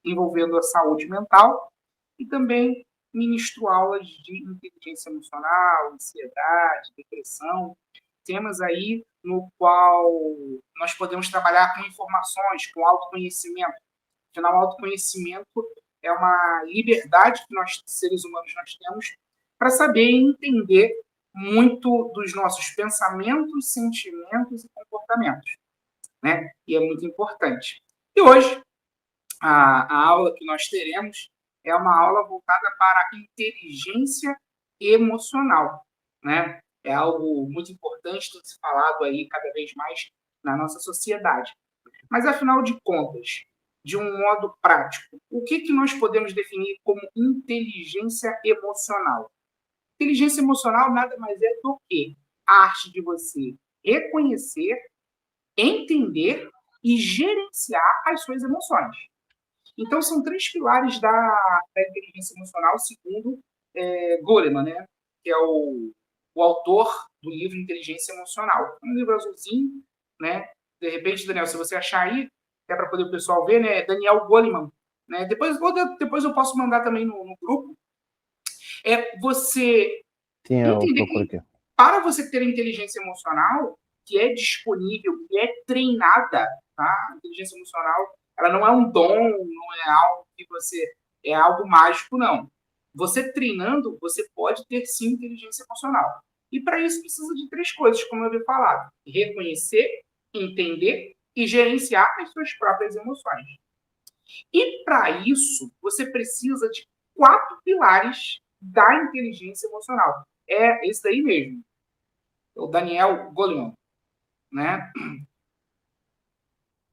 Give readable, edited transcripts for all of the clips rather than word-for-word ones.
envolvendo a saúde mental e também ministro aulas de inteligência emocional, ansiedade, depressão, temas aí no qual nós podemos trabalhar com informações, com autoconhecimento. Afinal, o autoconhecimento é uma liberdade que nós, seres humanos, nós temos para saber e entender muito dos nossos pensamentos, sentimentos e comportamentos, né? E é muito importante. E hoje, a aula que nós teremos é uma aula voltada para a inteligência emocional, né? É algo muito importante, tem se falado aí cada vez mais na nossa sociedade. Mas, afinal de contas, de um modo prático, o que nós podemos definir como inteligência emocional? Inteligência emocional nada mais é do que a arte de você reconhecer, entender e gerenciar as suas emoções. Então, são três pilares da inteligência emocional, segundo Goleman, né? Que é o autor do livro Inteligência Emocional. Um livro azulzinho, né? De repente, Daniel, se você achar aí, é para poder o pessoal ver, né? Daniel Goleman. Né? Depois eu posso mandar também no grupo. É você Sim, eu entender procuro que aqui. para você ter inteligência emocional, que é disponível, que é treinada, tá? A inteligência emocional, ela não é um dom, não é algo que você é algo mágico, não. Você treinando, você pode ter sim inteligência emocional. E para isso precisa de três coisas, como eu havia falado: reconhecer, entender e gerenciar as suas próprias emoções. E para isso, você precisa de quatro pilares da inteligência emocional. É esse daí mesmo, o Daniel Goleman, né?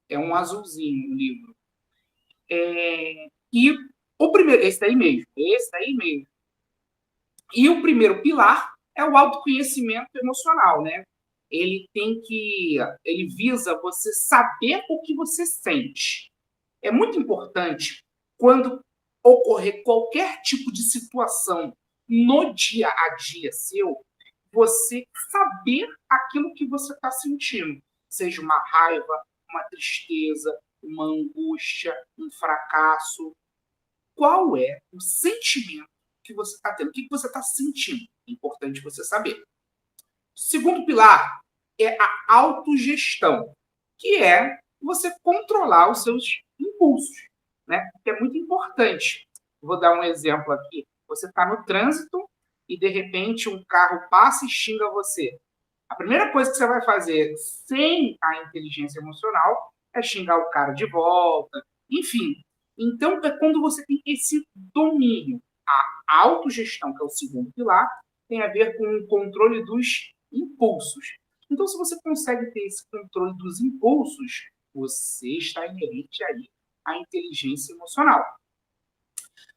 É um azulzinho o livro. E o primeiro, esse daí mesmo. E o primeiro pilar é o autoconhecimento emocional, né? Ele visa você saber o que você sente. É muito importante quando ocorrer qualquer tipo de situação no dia a dia seu, você saber aquilo que você está sentindo, seja uma raiva, uma tristeza, uma angústia, um fracasso. Qual é o sentimento que você está tendo? O que você está sentindo? É importante você saber. O segundo pilar é a autogestão, que é você controlar os seus impulsos, né? Que é muito importante. Vou dar um exemplo aqui. Você está no trânsito e, de repente, um carro passa e xinga você. A primeira coisa que você vai fazer sem a inteligência emocional é xingar o cara de volta, enfim. Então, é quando você tem esse domínio. A autogestão, que é o segundo pilar, tem a ver com o controle dos impulsos. Então, se você consegue ter esse controle dos impulsos, você está inerente aí à inteligência emocional.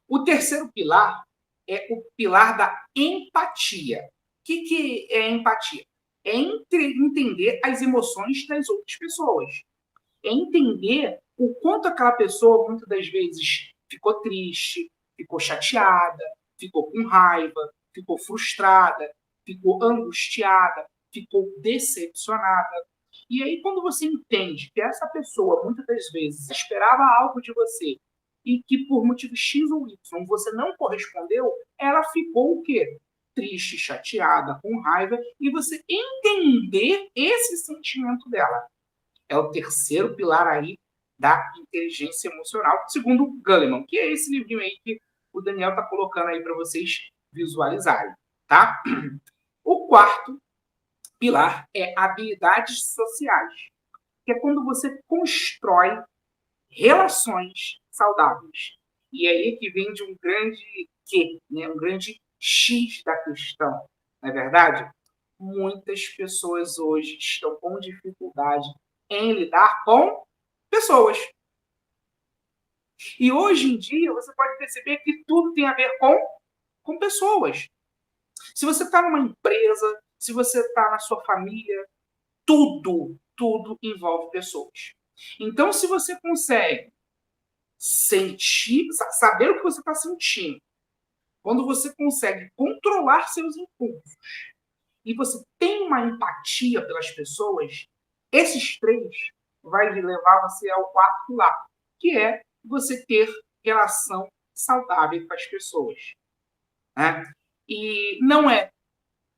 O terceiro pilar é o pilar da empatia. O que é empatia? É entender as emoções das outras pessoas. É entender o quanto aquela pessoa, muitas das vezes, ficou triste, ficou chateada, ficou com raiva, ficou frustrada, ficou angustiada, ficou decepcionada. E aí, quando você entende que essa pessoa, muitas das vezes, esperava algo de você e que por motivo X ou Y você não correspondeu, ela ficou o quê? Triste, chateada, com raiva, e você entender esse sentimento dela. É o terceiro pilar aí da inteligência emocional, segundo Goleman, que é esse livrinho aí que o Daniel está colocando aí para vocês visualizarem, tá? O quarto pilar é habilidades sociais, que é quando você constrói relações saudáveis. E é aí que vem de um grande Q, né? Um grande X da questão, não é verdade? Muitas pessoas hoje estão com dificuldade em lidar com pessoas. E hoje em dia você pode perceber que tudo tem a ver com pessoas. Se você está numa empresa, se você está na sua família, tudo envolve pessoas. Então, se você consegue sentir, saber o que você está sentindo, quando você consegue controlar seus impulsos e você tem uma empatia pelas pessoas, esses três vai levar você ao quarto pilar, que é você ter relação saudável com as pessoas, né? E não é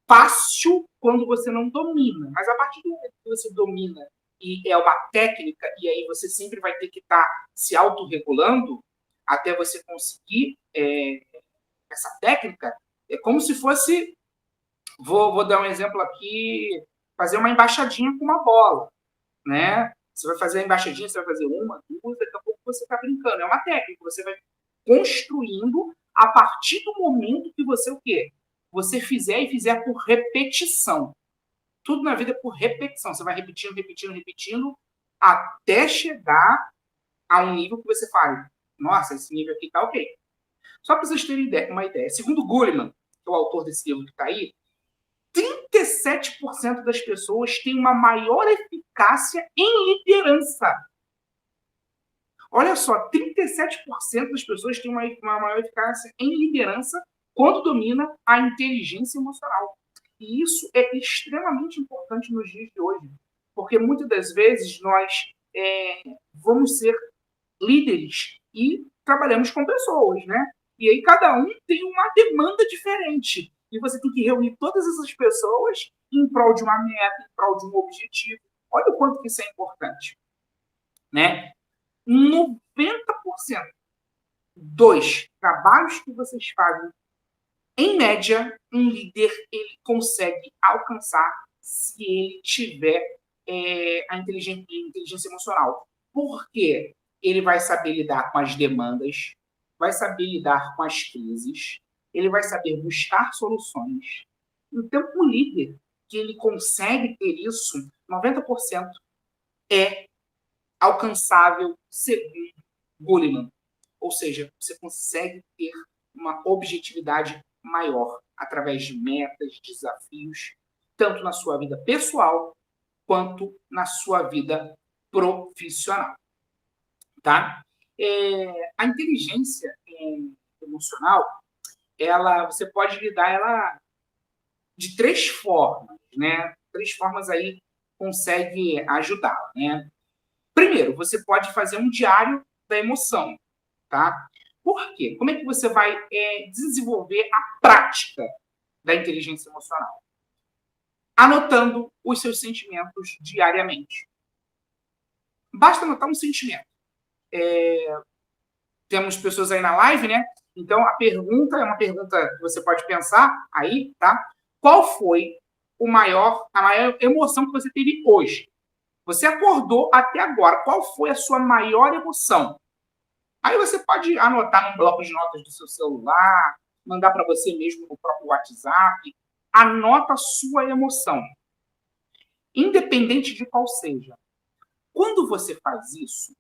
fácil quando você não domina, mas a partir do momento que você domina e é uma técnica, e aí você sempre vai ter que estar se autorregulando até você conseguir essa técnica, é como se fosse, vou dar um exemplo aqui, fazer uma embaixadinha com uma bola, né? Você vai fazer a embaixadinha, você vai fazer uma, duas, daqui a pouco você está brincando. É uma técnica, você vai construindo a partir do momento que você o quê? Você fizer e fizer por repetição. Tudo na vida é por repetição. Você vai repetindo, repetindo, repetindo, até chegar a um nível que você fala, nossa, esse nível aqui tá ok. Só para vocês terem uma ideia. Segundo Goleman, que é o autor desse livro que está aí, 37% das pessoas têm uma maior eficácia em liderança. Olha só, 37% das pessoas têm uma maior eficácia em liderança quando domina a inteligência emocional. E isso é extremamente importante nos dias de hoje, porque muitas das vezes nós vamos ser líderes e trabalhamos com pessoas, né? E aí cada um tem uma demanda diferente. E você tem que reunir todas essas pessoas em prol de uma meta, em prol de um objetivo. Olha o quanto que isso é importante, né? 90% dos trabalhos que vocês fazem, em média, um líder ele consegue alcançar se ele tiver a inteligência emocional. Por quê? Ele vai saber lidar com as demandas, vai saber lidar com as crises, ele vai saber buscar soluções. Então, o líder que ele consegue ter isso, 90% é alcançável segundo Goleman. Ou seja, você consegue ter uma objetividade maior através de metas, desafios, tanto na sua vida pessoal quanto na sua vida profissional, tá? A inteligência emocional, você pode lidar ela de 3 formas, né? 3 formas aí consegue ajudar, né? Primeiro, você pode fazer um diário da emoção, tá? Por quê? Como é que você vai desenvolver a prática da inteligência emocional? Anotando os seus sentimentos diariamente. Basta anotar um sentimento. Temos pessoas aí na live, né? Então, a pergunta é uma pergunta que você pode pensar aí, tá? Qual foi a maior emoção que você teve hoje? Você acordou até agora. Qual foi a sua maior emoção? Aí você pode anotar num bloco de notas do seu celular, mandar para você mesmo no próprio WhatsApp. Anota a sua emoção, independente de qual seja. Quando você faz isso,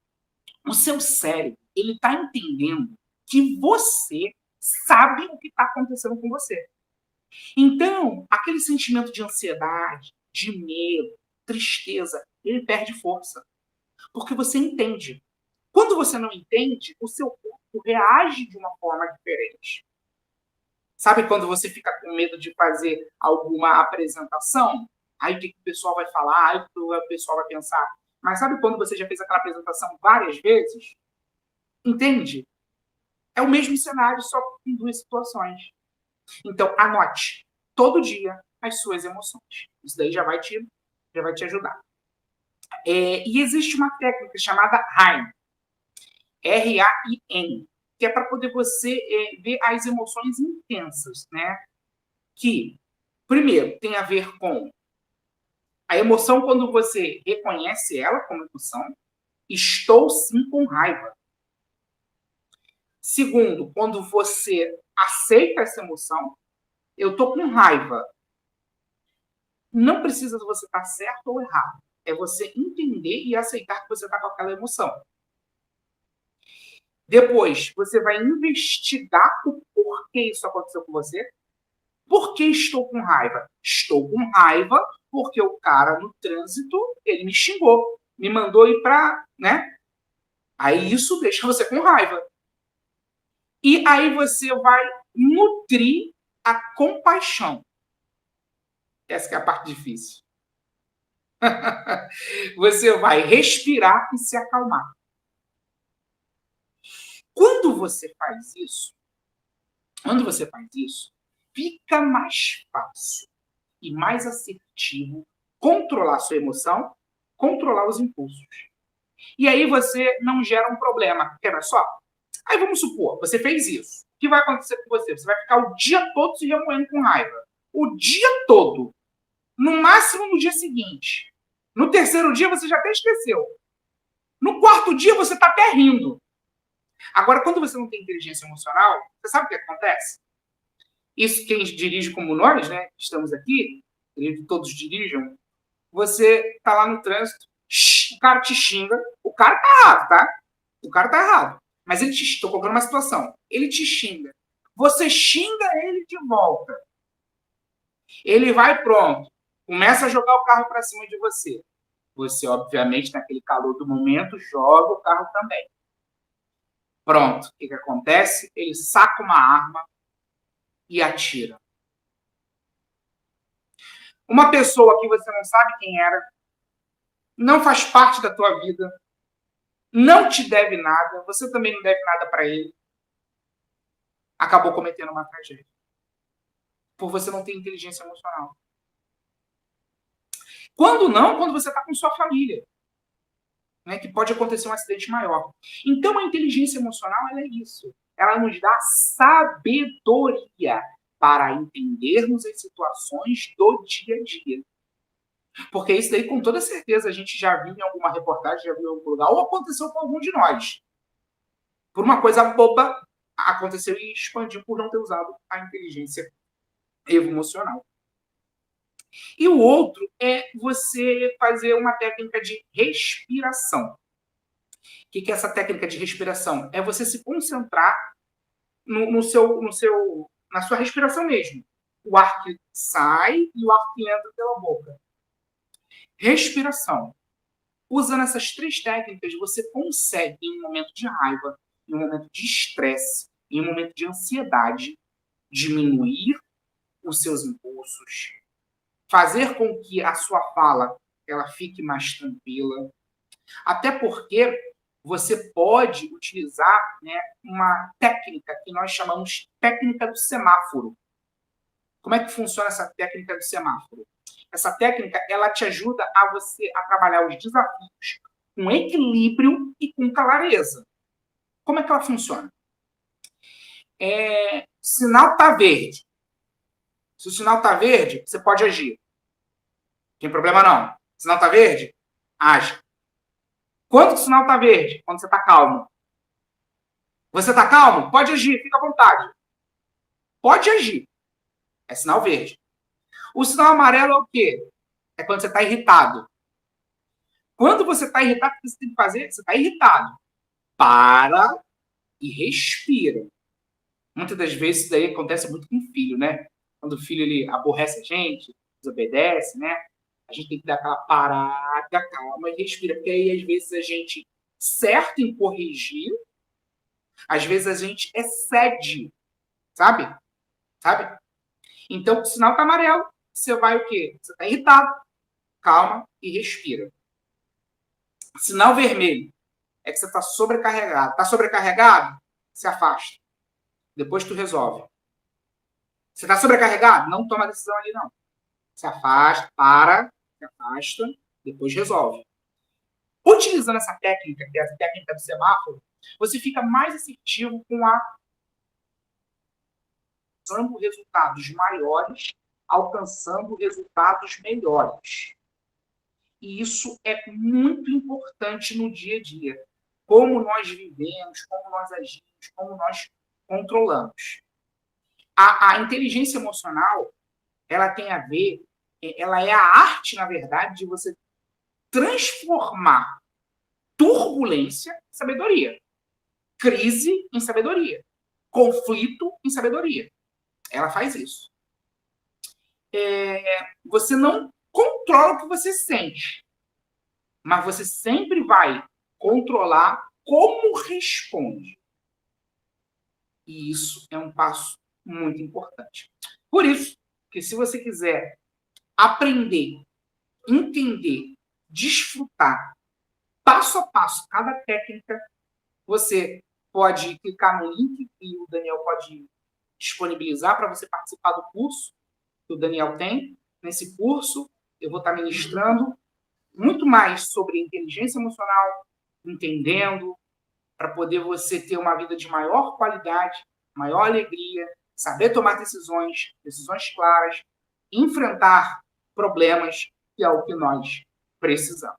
o seu cérebro ele está entendendo que você sabe o que está acontecendo com você. Então, aquele sentimento de ansiedade, de medo, tristeza, ele perde força. Porque você entende. Quando você não entende, o seu corpo reage de uma forma diferente. Sabe quando você fica com medo de fazer alguma apresentação? Aí o que o pessoal vai falar? Aí o que o pessoal vai pensar? Mas sabe quando você já fez aquela apresentação várias vezes? Entende? É o mesmo cenário, só em 2 situações. Então, anote todo dia as suas emoções. Isso daí já vai te ajudar. E existe uma técnica chamada RAIN, RAIN, que é para poder você ver as emoções intensas, né? Que, primeiro, tem a ver com a emoção quando você reconhece ela como emoção. Estou sim com raiva. Segundo, quando você aceita essa emoção, eu estou com raiva. Não precisa você estar certo ou errado. É você entender e aceitar que você está com aquela emoção. Depois, você vai investigar o porquê isso aconteceu com você. Por que estou com raiva? Estou com raiva porque o cara no trânsito, ele me xingou, me mandou ir para, né? Aí isso deixa você com raiva. E aí você vai nutrir a compaixão. Essa que é a parte difícil. Você vai respirar e se acalmar. você faz isso, fica mais fácil e mais assertivo controlar sua emoção, controlar os impulsos. E aí você não gera um problema. Quer ver só? Aí vamos supor, você fez isso. O que vai acontecer com você? Você vai ficar o dia todo se remoendo com raiva. O dia todo. No máximo no dia seguinte. No terceiro dia você já até esqueceu. No quarto dia você está até rindo. Agora, quando você não tem inteligência emocional, você sabe o que acontece? Isso quem dirige como nós, né? Estamos aqui, todos dirijam. Você está lá no trânsito, o cara te xinga, o cara tá errado, tá? O cara tá errado. Mas ele te estou colocando uma situação. Ele te xinga. Você xinga ele de volta. Ele vai pronto. Começa a jogar o carro para cima de você. Você, obviamente, naquele calor do momento, joga o carro também. Pronto. O que acontece? Ele saca uma arma e atira. Uma pessoa que você não sabe quem era, não faz parte da tua vida, não te deve nada, você também não deve nada para ele, acabou cometendo uma tragédia. Por você não ter inteligência emocional. Quando não, quando você está com sua família. Né, que pode acontecer um acidente maior. Então, a inteligência emocional ela é isso. Ela nos dá sabedoria para entendermos as situações do dia a dia. Porque isso daí, com toda certeza, a gente já viu em alguma reportagem, já viu em algum lugar, ou aconteceu com algum de nós. Por uma coisa boba, aconteceu e expandiu por não ter usado a inteligência emocional. E o outro é você fazer uma técnica de respiração. O que é essa técnica de respiração? É você se concentrar na sua respiração mesmo. O ar que sai e o ar que entra pela boca. Respiração. Usando essas três técnicas, você consegue, em um momento de raiva, em um momento de estresse, em um momento de ansiedade, diminuir os seus impulsos, fazer com que a sua fala ela fique mais tranquila. Até porque você pode utilizar, né, uma técnica que nós chamamos técnica do semáforo. Como é que funciona essa técnica do semáforo? Essa técnica ela te ajuda a você a trabalhar os desafios com equilíbrio e com clareza. Como é que ela funciona? Sinal está verde. Se o sinal está verde, você pode agir. Não tem problema não. Sinal está verde? Age. Quando o sinal está verde? Quando você está calmo. Você está calmo? Pode agir, fica à vontade. Pode agir. É sinal verde. O sinal amarelo é o quê? É quando você está irritado. Quando você está irritado, o que você tem que fazer? Você está irritado. Para e respira. Muitas das vezes isso daí acontece muito com o filho, né? Quando o filho ele aborrece a gente, desobedece, né? A gente tem que dar aquela parada, calma e respira. Porque aí, às vezes, a gente certo em corrigir, às vezes a gente excede, sabe? Então, o sinal tá amarelo, você vai o quê? Você tá irritado, calma e respira. Sinal vermelho é que você tá sobrecarregado. Tá sobrecarregado? Se afasta. Depois tu resolve. Você tá sobrecarregado? Não toma decisão ali, não. Se afasta, se afasta, depois resolve. Utilizando essa técnica, que é a técnica do semáforo, você fica mais assertivo com alcançando resultados maiores, alcançando resultados melhores. E isso é muito importante no dia a dia. Como nós vivemos, como nós agimos, como nós controlamos. A inteligência emocional, ela tem a ver, ela é a arte, na verdade, de você transformar turbulência em sabedoria, crise em sabedoria, conflito em sabedoria. Ela faz isso. Você não controla o que você sente, mas você sempre vai controlar como responde. E isso é um passo muito importante. Por isso, que se você quiser aprender, entender, desfrutar, passo a passo, cada técnica, você pode clicar no link que o Daniel pode disponibilizar para você participar do curso que o Daniel tem. Nesse curso, eu vou estar ministrando muito mais sobre inteligência emocional, entendendo, para poder você ter uma vida de maior qualidade, maior alegria, saber tomar decisões claras, enfrentar problemas, que é o que nós precisamos.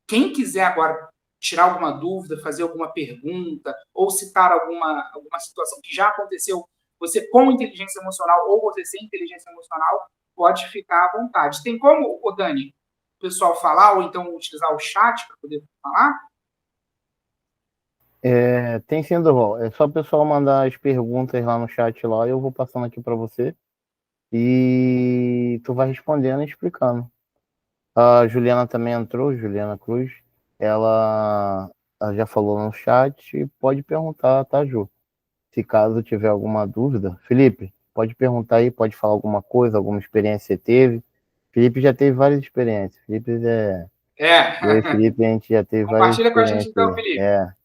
Quem quiser agora tirar alguma dúvida, fazer alguma pergunta, ou citar alguma situação que já aconteceu, você com inteligência emocional ou você sem inteligência emocional, pode ficar à vontade. Tem como, Dani, o pessoal falar, ou então utilizar o chat para poder falar? Tem sim, Durval. É só o pessoal mandar as perguntas lá no chat lá e eu vou passando aqui para você. E tu vai respondendo e explicando. A Juliana também entrou, Juliana Cruz. Ela já falou no chat. Pode perguntar, tá, Ju? Se caso tiver alguma dúvida. Felipe, pode perguntar aí, pode falar alguma coisa, alguma experiência que você teve. Felipe já teve várias experiências. Eu e Felipe, a gente já teve várias Compartilha com a gente experiências então, aí. Felipe.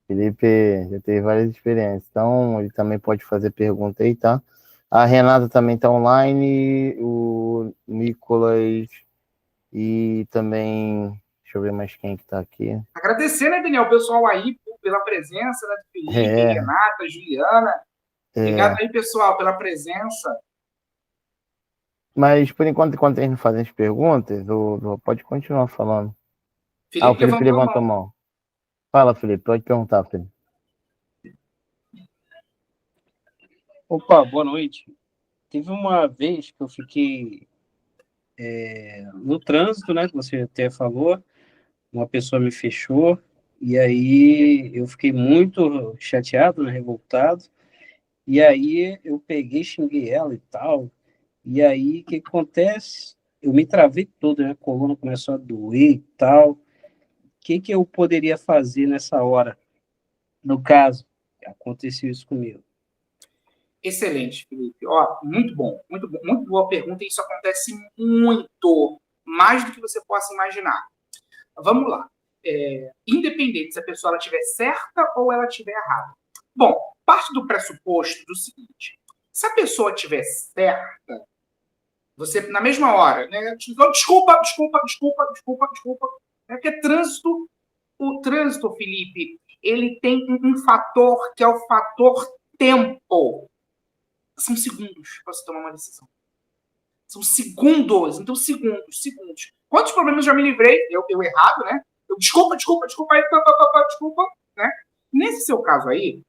Felipe já teve várias experiências. Então, ele também pode fazer pergunta aí, tá? A Renata também está online, o Nicolas e também, deixa eu ver mais quem que tá aqui. Agradecer, né, Daniel, o pessoal aí pela presença, né, do Felipe, É, Renata, Juliana. Obrigado é. aí, pessoal, pela presença. Mas por enquanto eles não fazem as perguntas, pode continuar falando. O Felipe Felipe levantou a levantou a mão. mão. Fala, Felipe, pode perguntar, Felipe. Opa, boa noite. Teve uma vez que eu fiquei no trânsito, né, que você até falou, uma pessoa me fechou, e aí eu fiquei muito chateado, né, revoltado, e aí eu peguei, xinguei ela e tal, e aí o que acontece? Eu me travei todo, né, a coluna começou a doer e tal. O que eu poderia fazer nessa hora? No caso, aconteceu isso comigo. Excelente, Felipe. Ó, muito bom, muito boa pergunta. Isso acontece muito, mais do que você possa imaginar. Vamos lá. Independente se a pessoa estiver certa ou ela estiver errada. Bom, parte do pressuposto do seguinte: se a pessoa estiver certa, você, na mesma hora, né? Desculpa. É que é trânsito. O trânsito, Felipe, ele tem um fator que é o fator tempo. São segundos para você tomar uma decisão. São segundos. Então, segundos. Quantos problemas já me livrei? Eu errado, né? Desculpa, desculpa, né? Nesse seu caso aí,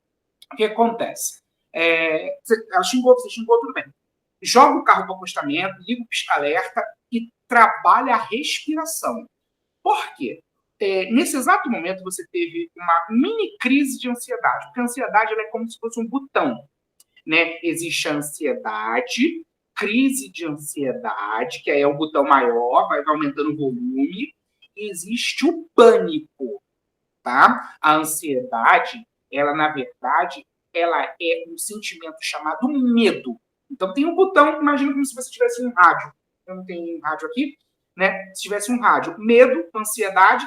o que acontece? Ela xingou, você xingou, tudo bem. Joga o carro para o acostamento, liga o pisca-alerta e trabalha a respiração. Por quê? Nesse exato momento, você teve uma mini crise de ansiedade. Porque a ansiedade ela é como se fosse um botão. Né? Existe a ansiedade, crise de ansiedade, que aí é o botão maior, vai aumentando o volume. E existe o pânico. Tá? A ansiedade, ela, na verdade, ela é um sentimento chamado medo. Então, tem um botão, imagina como se você tivesse um rádio. Eu não tenho um rádio aqui, né? Se tivesse um rádio. Medo, ansiedade,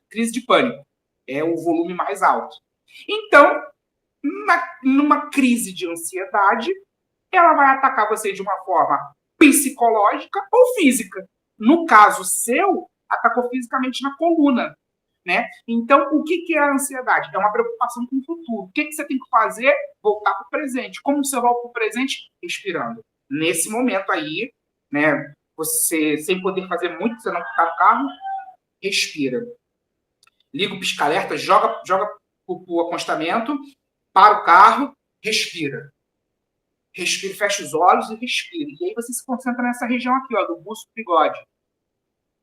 crise de pânico. É o volume mais alto. Então, numa crise de ansiedade, ela vai atacar você de uma forma psicológica ou física. No caso seu, atacou fisicamente na coluna. Né? Então, o que é a ansiedade? É uma preocupação com o futuro. O que você tem que fazer? Voltar para o presente. Como você volta para o presente? Respirando. Nesse momento aí, né, você, sem poder fazer muito, você não está no carro, respira. Liga o pisca-alerta, joga o acostamento, para o carro, respira. Respira, fecha os olhos e respira. E aí você se concentra nessa região aqui, ó, do busto do bigode.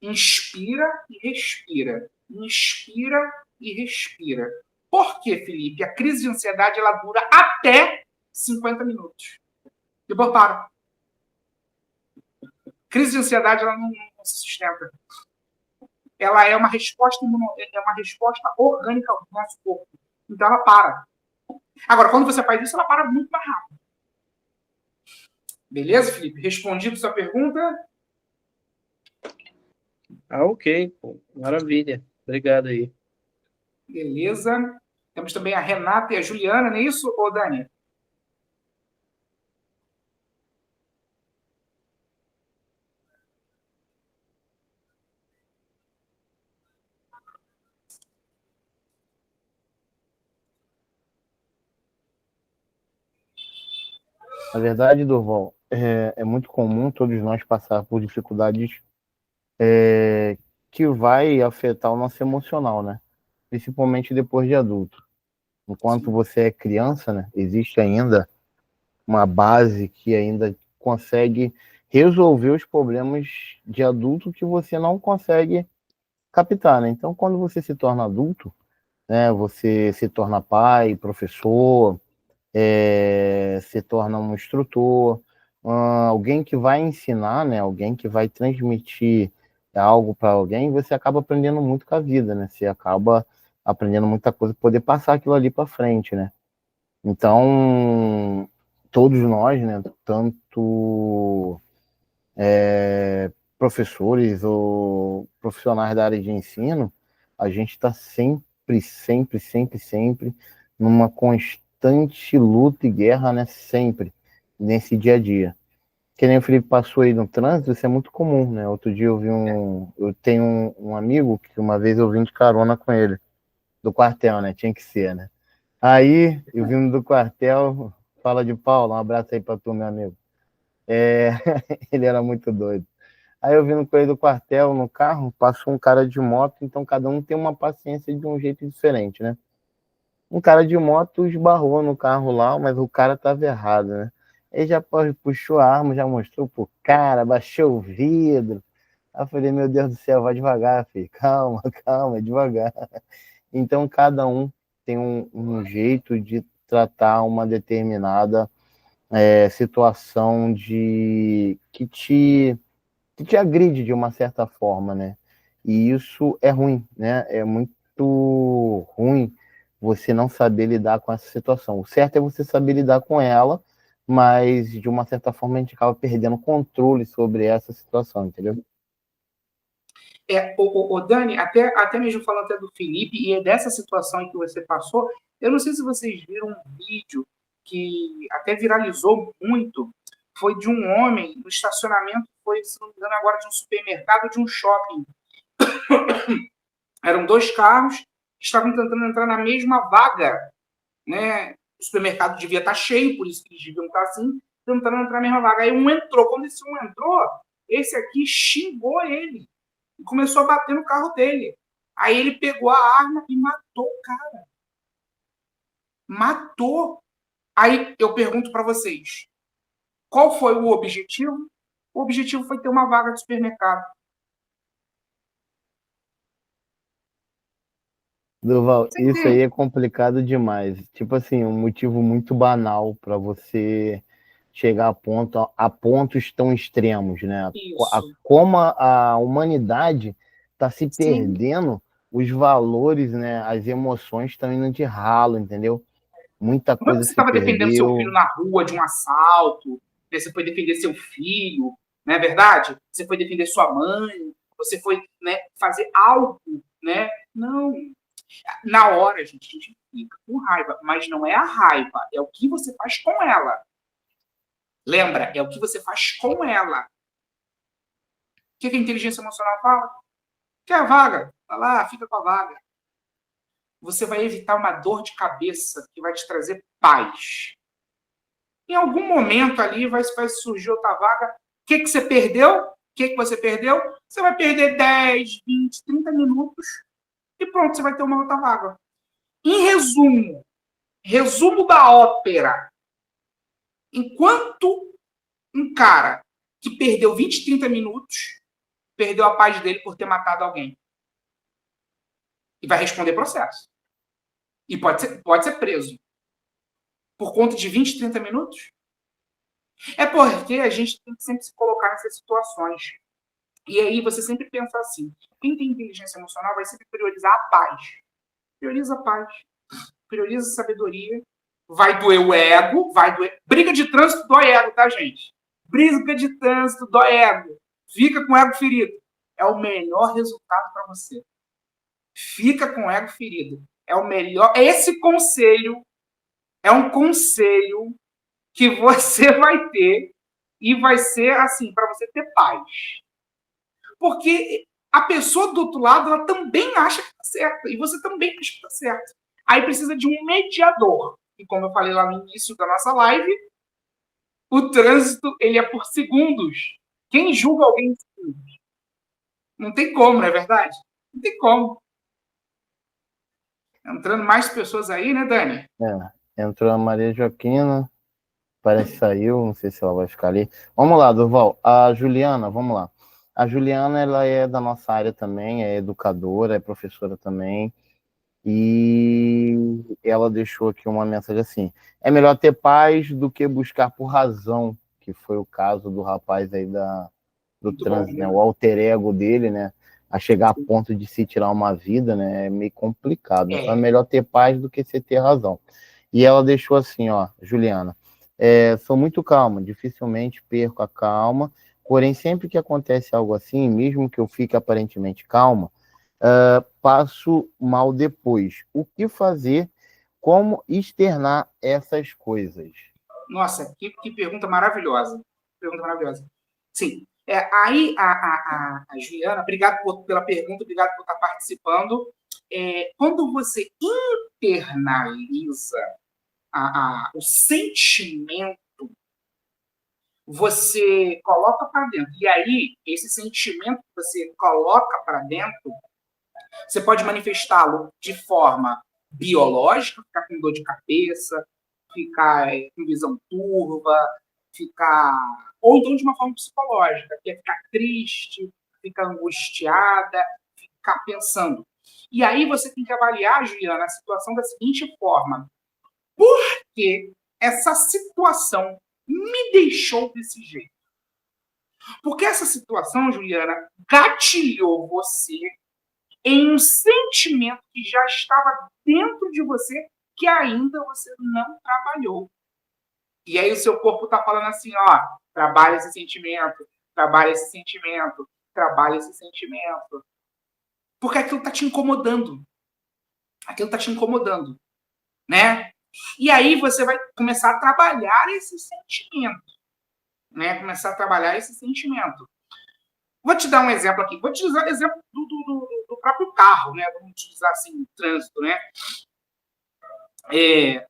Inspira e respira. Inspira e respira. Por quê, Felipe? A crise de ansiedade ela dura até 50 minutos. Depois para. Crise de ansiedade ela não se sustenta. Ela é uma resposta orgânica do nosso corpo. Então ela para. Agora, quando você faz isso, ela para muito mais rápido. Beleza, Felipe? Respondido sua pergunta? Ok, pô, maravilha. Obrigado aí. Beleza. Temos também a Renata e a Juliana, não é isso, ô Dani? Na verdade, Durval, é muito comum todos nós passar por dificuldades que vai afetar o nosso emocional, né? Principalmente depois de adulto. Enquanto Sim. você é criança, né? Existe ainda uma base que ainda consegue resolver os problemas de adulto que você não consegue captar, né? Então, quando você se torna adulto, né? Você se torna pai, professor, se torna um instrutor, alguém que vai ensinar, né? Alguém que vai transmitir algo para alguém, você acaba aprendendo muito com a vida, né? Você acaba aprendendo muita coisa, poder passar aquilo ali para frente, né? Então, todos nós, né? Tanto professores ou profissionais da área de ensino, a gente está sempre, sempre, sempre, sempre numa constante luta e guerra, né? Sempre, nesse dia a dia. Que nem o Felipe passou aí no trânsito, isso é muito comum, né? Outro dia eu tenho um amigo que uma vez eu vim de carona com ele, do quartel, né? Tinha que ser, né? Aí, eu vindo do quartel, fala de Paulo, um abraço aí pra tu, meu amigo. É, ele era muito doido. Aí eu vindo com ele do quartel no carro, passou um cara de moto, então cada um tem uma paciência de um jeito diferente, né? Um cara de moto esbarrou no carro lá, mas o cara tava errado, né? Ele já puxou a arma, já mostrou pro cara, baixou o vidro. Aí eu falei, meu Deus do céu, vai devagar, filho. Calma, calma, devagar. Então cada um tem um jeito de tratar uma determinada situação de que te agride de uma certa forma, né? E isso é ruim, né? É muito ruim você não saber lidar com essa situação. O certo é você saber lidar com ela, mas de uma certa forma a gente acaba perdendo controle sobre essa situação, entendeu? Dani, até mesmo falando até do Felipe, e é dessa situação que você passou, eu não sei se vocês viram um vídeo que até viralizou muito, foi de um homem no estacionamento, foi, se não me engano, agora de um supermercado, de um shopping. Eram dois carros que estavam tentando entrar na mesma vaga, né? O supermercado devia estar cheio, por isso que eles deviam estar assim, tentando entrar na mesma vaga. Aí um entrou. Quando esse um entrou, esse aqui xingou ele e começou a bater no carro dele. Aí ele pegou a arma e matou o cara. Matou. Aí eu pergunto para vocês, qual foi o objetivo? O objetivo foi ter uma vaga de supermercado. Durval, Você isso aí entende? é complicado demais. Tipo assim, um motivo muito banal para você chegar a pontos tão extremos, né? Isso. Como a humanidade está se Sim. perdendo, os valores, né? As emoções estão indo de ralo, entendeu? Muita Como é que coisa você se estava defendendo seu filho perdeu. na rua de um assalto? Né? Você foi defender seu filho, não é verdade? Você foi defender sua mãe, você foi, né, fazer algo, né? Não. Na hora, a gente fica com raiva, mas não é a raiva, é o que você faz com ela. Lembra? É o que você faz com ela. O que a inteligência emocional fala? Quer a vaga? Vai lá, fica com a vaga. Você vai evitar uma dor de cabeça que vai te trazer paz. Em algum momento ali vai surgir outra vaga. O que você perdeu? O que você perdeu? Você vai perder 10, 20, 30 minutos e pronto, você vai ter uma outra vaga. Em resumo, resumo da ópera. Enquanto um cara que perdeu 20, 30 minutos perdeu a paz dele por ter matado alguém. E vai responder processo. E pode ser preso. Por conta de 20, 30 minutos? É porque a gente tem que sempre se colocar nessas situações. E aí você sempre pensa assim: quem tem inteligência emocional vai sempre priorizar a paz. Prioriza a paz, prioriza a sabedoria. Vai doer o ego, vai doer. Briga de trânsito dói ego, tá, gente? Briga de trânsito dói ego. Fica com o ego ferido. É o melhor resultado para você. Fica com o ego ferido. É o melhor. Esse conselho é um conselho que você vai ter e vai ser assim para você ter paz. Porque a pessoa do outro lado, ela também acha que está certa e você também acha que está certo. Aí precisa de um mediador. E como eu falei lá no início da nossa live, o trânsito ele é por segundos. Quem julga alguém em segundos? Não tem como, não é verdade? Não tem como. Entrando mais pessoas aí, né, Dani? Entrou a Maria Joaquina, parece que saiu, não sei se ela vai ficar ali. Vamos lá, Durval. A Juliana, vamos lá. A Juliana, ela é da nossa área também, é educadora, é professora também. E ela deixou aqui uma mensagem assim: é melhor ter paz do que buscar por razão, que foi o caso do rapaz aí do Muito bom, trânsito, né? né? O alter ego dele, né? A chegar a ponto de se tirar uma vida, né? É meio complicado. Então é É, melhor ter paz do que você ter razão. E ela deixou assim, ó, Juliana: sou muito calma, dificilmente perco a calma, porém sempre que acontece algo assim, mesmo que eu fique aparentemente calma, passo mal depois. O que fazer? Como externar essas coisas? nossa, que pergunta maravilhosa. Pergunta maravilhosa. Sim. Aí, a Juliana, obrigado pela pergunta, obrigado por estar participando. Quando você internaliza o sentimento, você coloca para dentro. E aí, esse sentimento que você coloca para dentro, você pode manifestá-lo de forma biológica, ficar com dor de cabeça, ficar com visão turva, ficar. Ou então de uma forma psicológica, que é ficar triste, ficar angustiada, ficar pensando. E aí você tem que avaliar, Juliana, a situação da seguinte forma: por que essa situação me deixou desse jeito? Porque essa situação, Juliana, gatilhou você em um sentimento que já estava dentro de você que ainda você não trabalhou. E aí o seu corpo está falando assim, ó, trabalha esse sentimento, trabalha esse sentimento, trabalha esse sentimento. Porque aquilo está te incomodando. Aquilo está te incomodando, né? E aí você vai começar a trabalhar esse sentimento, né? Começar a trabalhar esse sentimento. Vou te dar um exemplo aqui. Vou te usar o exemplo do próprio carro, né? Vamos utilizar assim, o trânsito, né?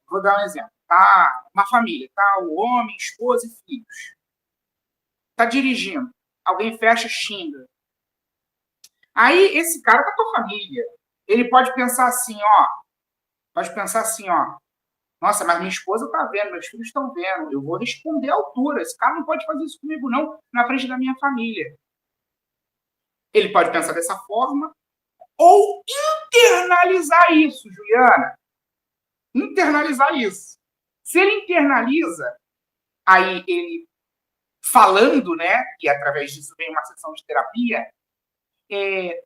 Vou dar um exemplo. Tá uma família, tá o homem, esposa e filhos. Tá dirigindo. Alguém fecha, xinga. Aí esse cara tá com a família. Ele pode pensar assim, ó. Pode pensar assim, ó. Nossa, mas minha esposa tá vendo, meus filhos estão vendo. Eu vou responder à altura. Esse cara não pode fazer isso comigo, não, na frente da minha família. Ele pode pensar dessa forma ou internalizar isso, Juliana. Internalizar isso. Se ele internaliza, aí ele falando, né, e através disso vem uma sessão de terapia,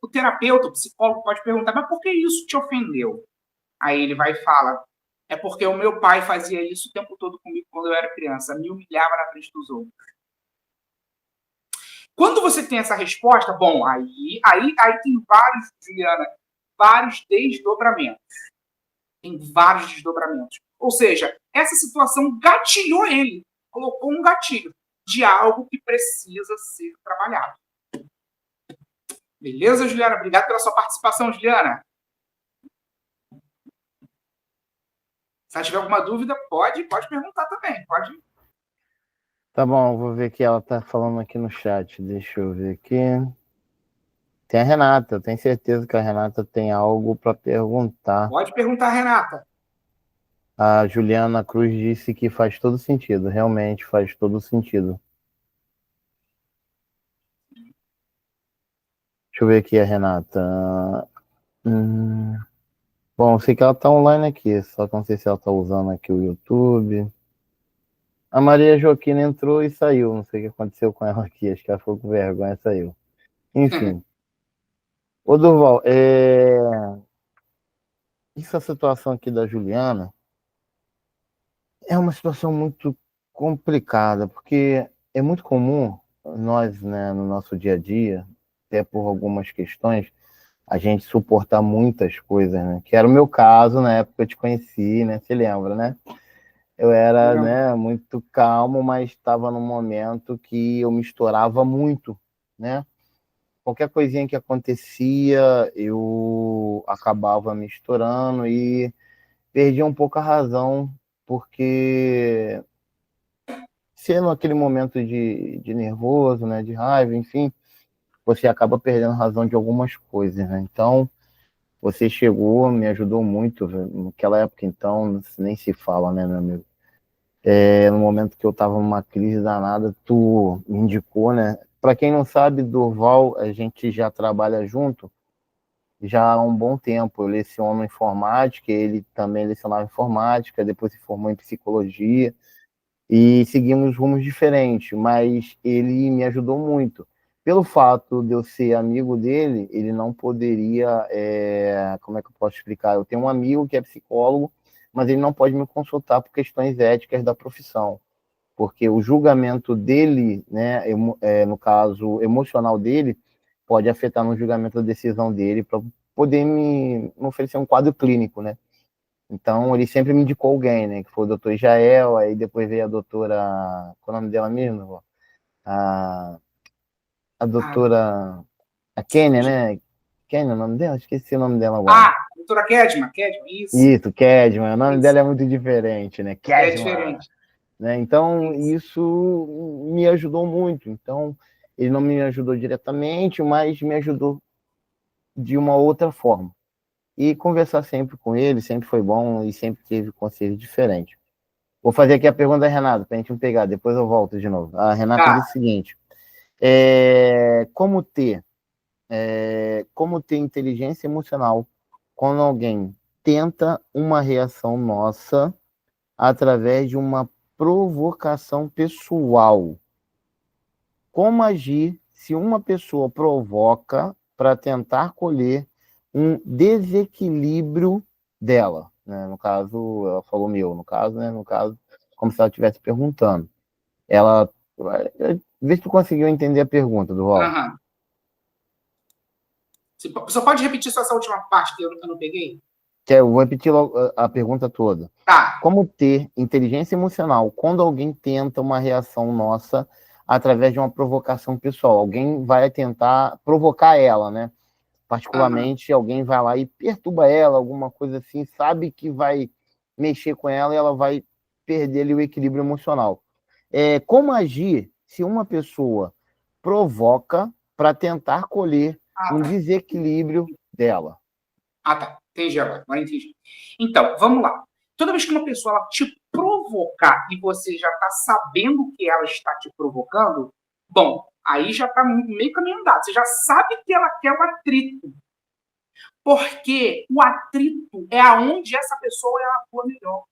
o terapeuta, o psicólogo pode perguntar, mas por que isso te ofendeu? Aí ele vai e fala, é porque o meu pai fazia isso o tempo todo comigo quando eu era criança, me humilhava na frente dos outros. Quando você tem essa resposta, bom, aí tem vários, Juliana, vários desdobramentos. Tem vários desdobramentos. Ou seja, essa situação gatilhou ele, colocou um gatilho de algo que precisa ser trabalhado. Beleza, Juliana? Obrigado pela sua participação, Juliana. Se ela tiver alguma dúvida, pode perguntar também. Pode. Tá bom, vou ver o que ela tá falando aqui no chat. Deixa eu ver aqui. Tem a Renata, eu tenho certeza que a Renata tem algo para perguntar. Pode perguntar, Renata. A Juliana Cruz disse que faz todo sentido, realmente faz todo sentido. Deixa eu ver aqui a Renata. Bom, eu sei que ela tá online aqui, só que não sei se ela tá usando aqui o YouTube. A Maria Joaquina entrou e saiu, não sei o que aconteceu com ela aqui, acho que ela ficou com vergonha e saiu. Enfim. Ô Durval, essa situação aqui da Juliana é uma situação muito complicada, porque é muito comum nós, né, no nosso dia a dia, até por algumas questões, a gente suportar muitas coisas, né? Que era o meu caso na época que eu te conheci, né? Você lembra, né? Eu era, Não. né, muito calmo, mas estava num momento que eu me estourava muito, né? Qualquer coisinha que acontecia, eu acabava me estourando e perdia um pouco a razão, porque sendo aquele momento de nervoso, né, de raiva, enfim, você acaba perdendo a razão de algumas coisas, né? Então, você chegou, me ajudou muito, naquela época, então, nem se fala, né, meu amigo? No momento que eu estava numa crise danada, tu me indicou, né? Para quem não sabe, Durval, a gente já trabalha junto já há um bom tempo. Eu leciono informática, ele também lecionava informática, depois se formou em psicologia e seguimos rumos diferentes, mas ele me ajudou muito. Pelo fato de eu ser amigo dele, ele não poderia, como é que eu posso explicar? Eu tenho um amigo que é psicólogo, mas ele não pode me consultar por questões éticas da profissão, porque o julgamento dele, né, no caso emocional dele, pode afetar no julgamento da decisão dele para poder me oferecer um quadro clínico, né? Então, ele sempre me indicou alguém, né? Que foi o doutor Jael, aí depois veio a doutora. Qual é o nome dela mesmo? A, a Ah, doutora. A Kênia, né? Kênia, o nome dela? Esqueci o nome dela agora. doutora Kedma, isso. Isso, Kedman. O nome Isso. dela é muito diferente, né? É Kedman. diferente. Né? Então, Isso. isso me ajudou muito. Então, ele não me ajudou diretamente, mas me ajudou de uma outra forma. E conversar sempre com ele sempre foi bom e sempre teve conselhos diferentes. Vou fazer aqui a pergunta da Renata, para a gente não pegar, depois eu volto de novo. A Renata Tá. disse o seguinte: é, como ter inteligência emocional quando alguém tenta uma reação nossa através de uma provocação pessoal? Como agir se uma pessoa provoca para tentar colher um desequilíbrio dela? Né? No caso, ela falou meu, no caso, né? No caso, como se ela estivesse perguntando. Ela. Vê se tu conseguiu entender a pergunta, Durval. Aham. Você só pode repetir só essa última parte que eu não peguei? Eu vou repetir a pergunta toda. Tá. Como ter inteligência emocional quando alguém tenta uma reação nossa através de uma provocação pessoal? Alguém vai tentar provocar ela, né? Aham. Particularmente, alguém vai lá e perturba ela, alguma coisa assim, sabe que vai mexer com ela e ela vai perder ali o equilíbrio emocional. Como agir se uma pessoa provoca para tentar colher Ah, um tá. desequilíbrio dela? Ah, tá. Entendi agora. Agora entendi. Então, vamos lá. Toda vez que uma pessoa ela te provocar e você já está sabendo que ela está te provocando, bom, aí já está meio caminho andado. Você já sabe que ela quer o atrito. Porque o atrito é aonde essa pessoa ela atua melhor.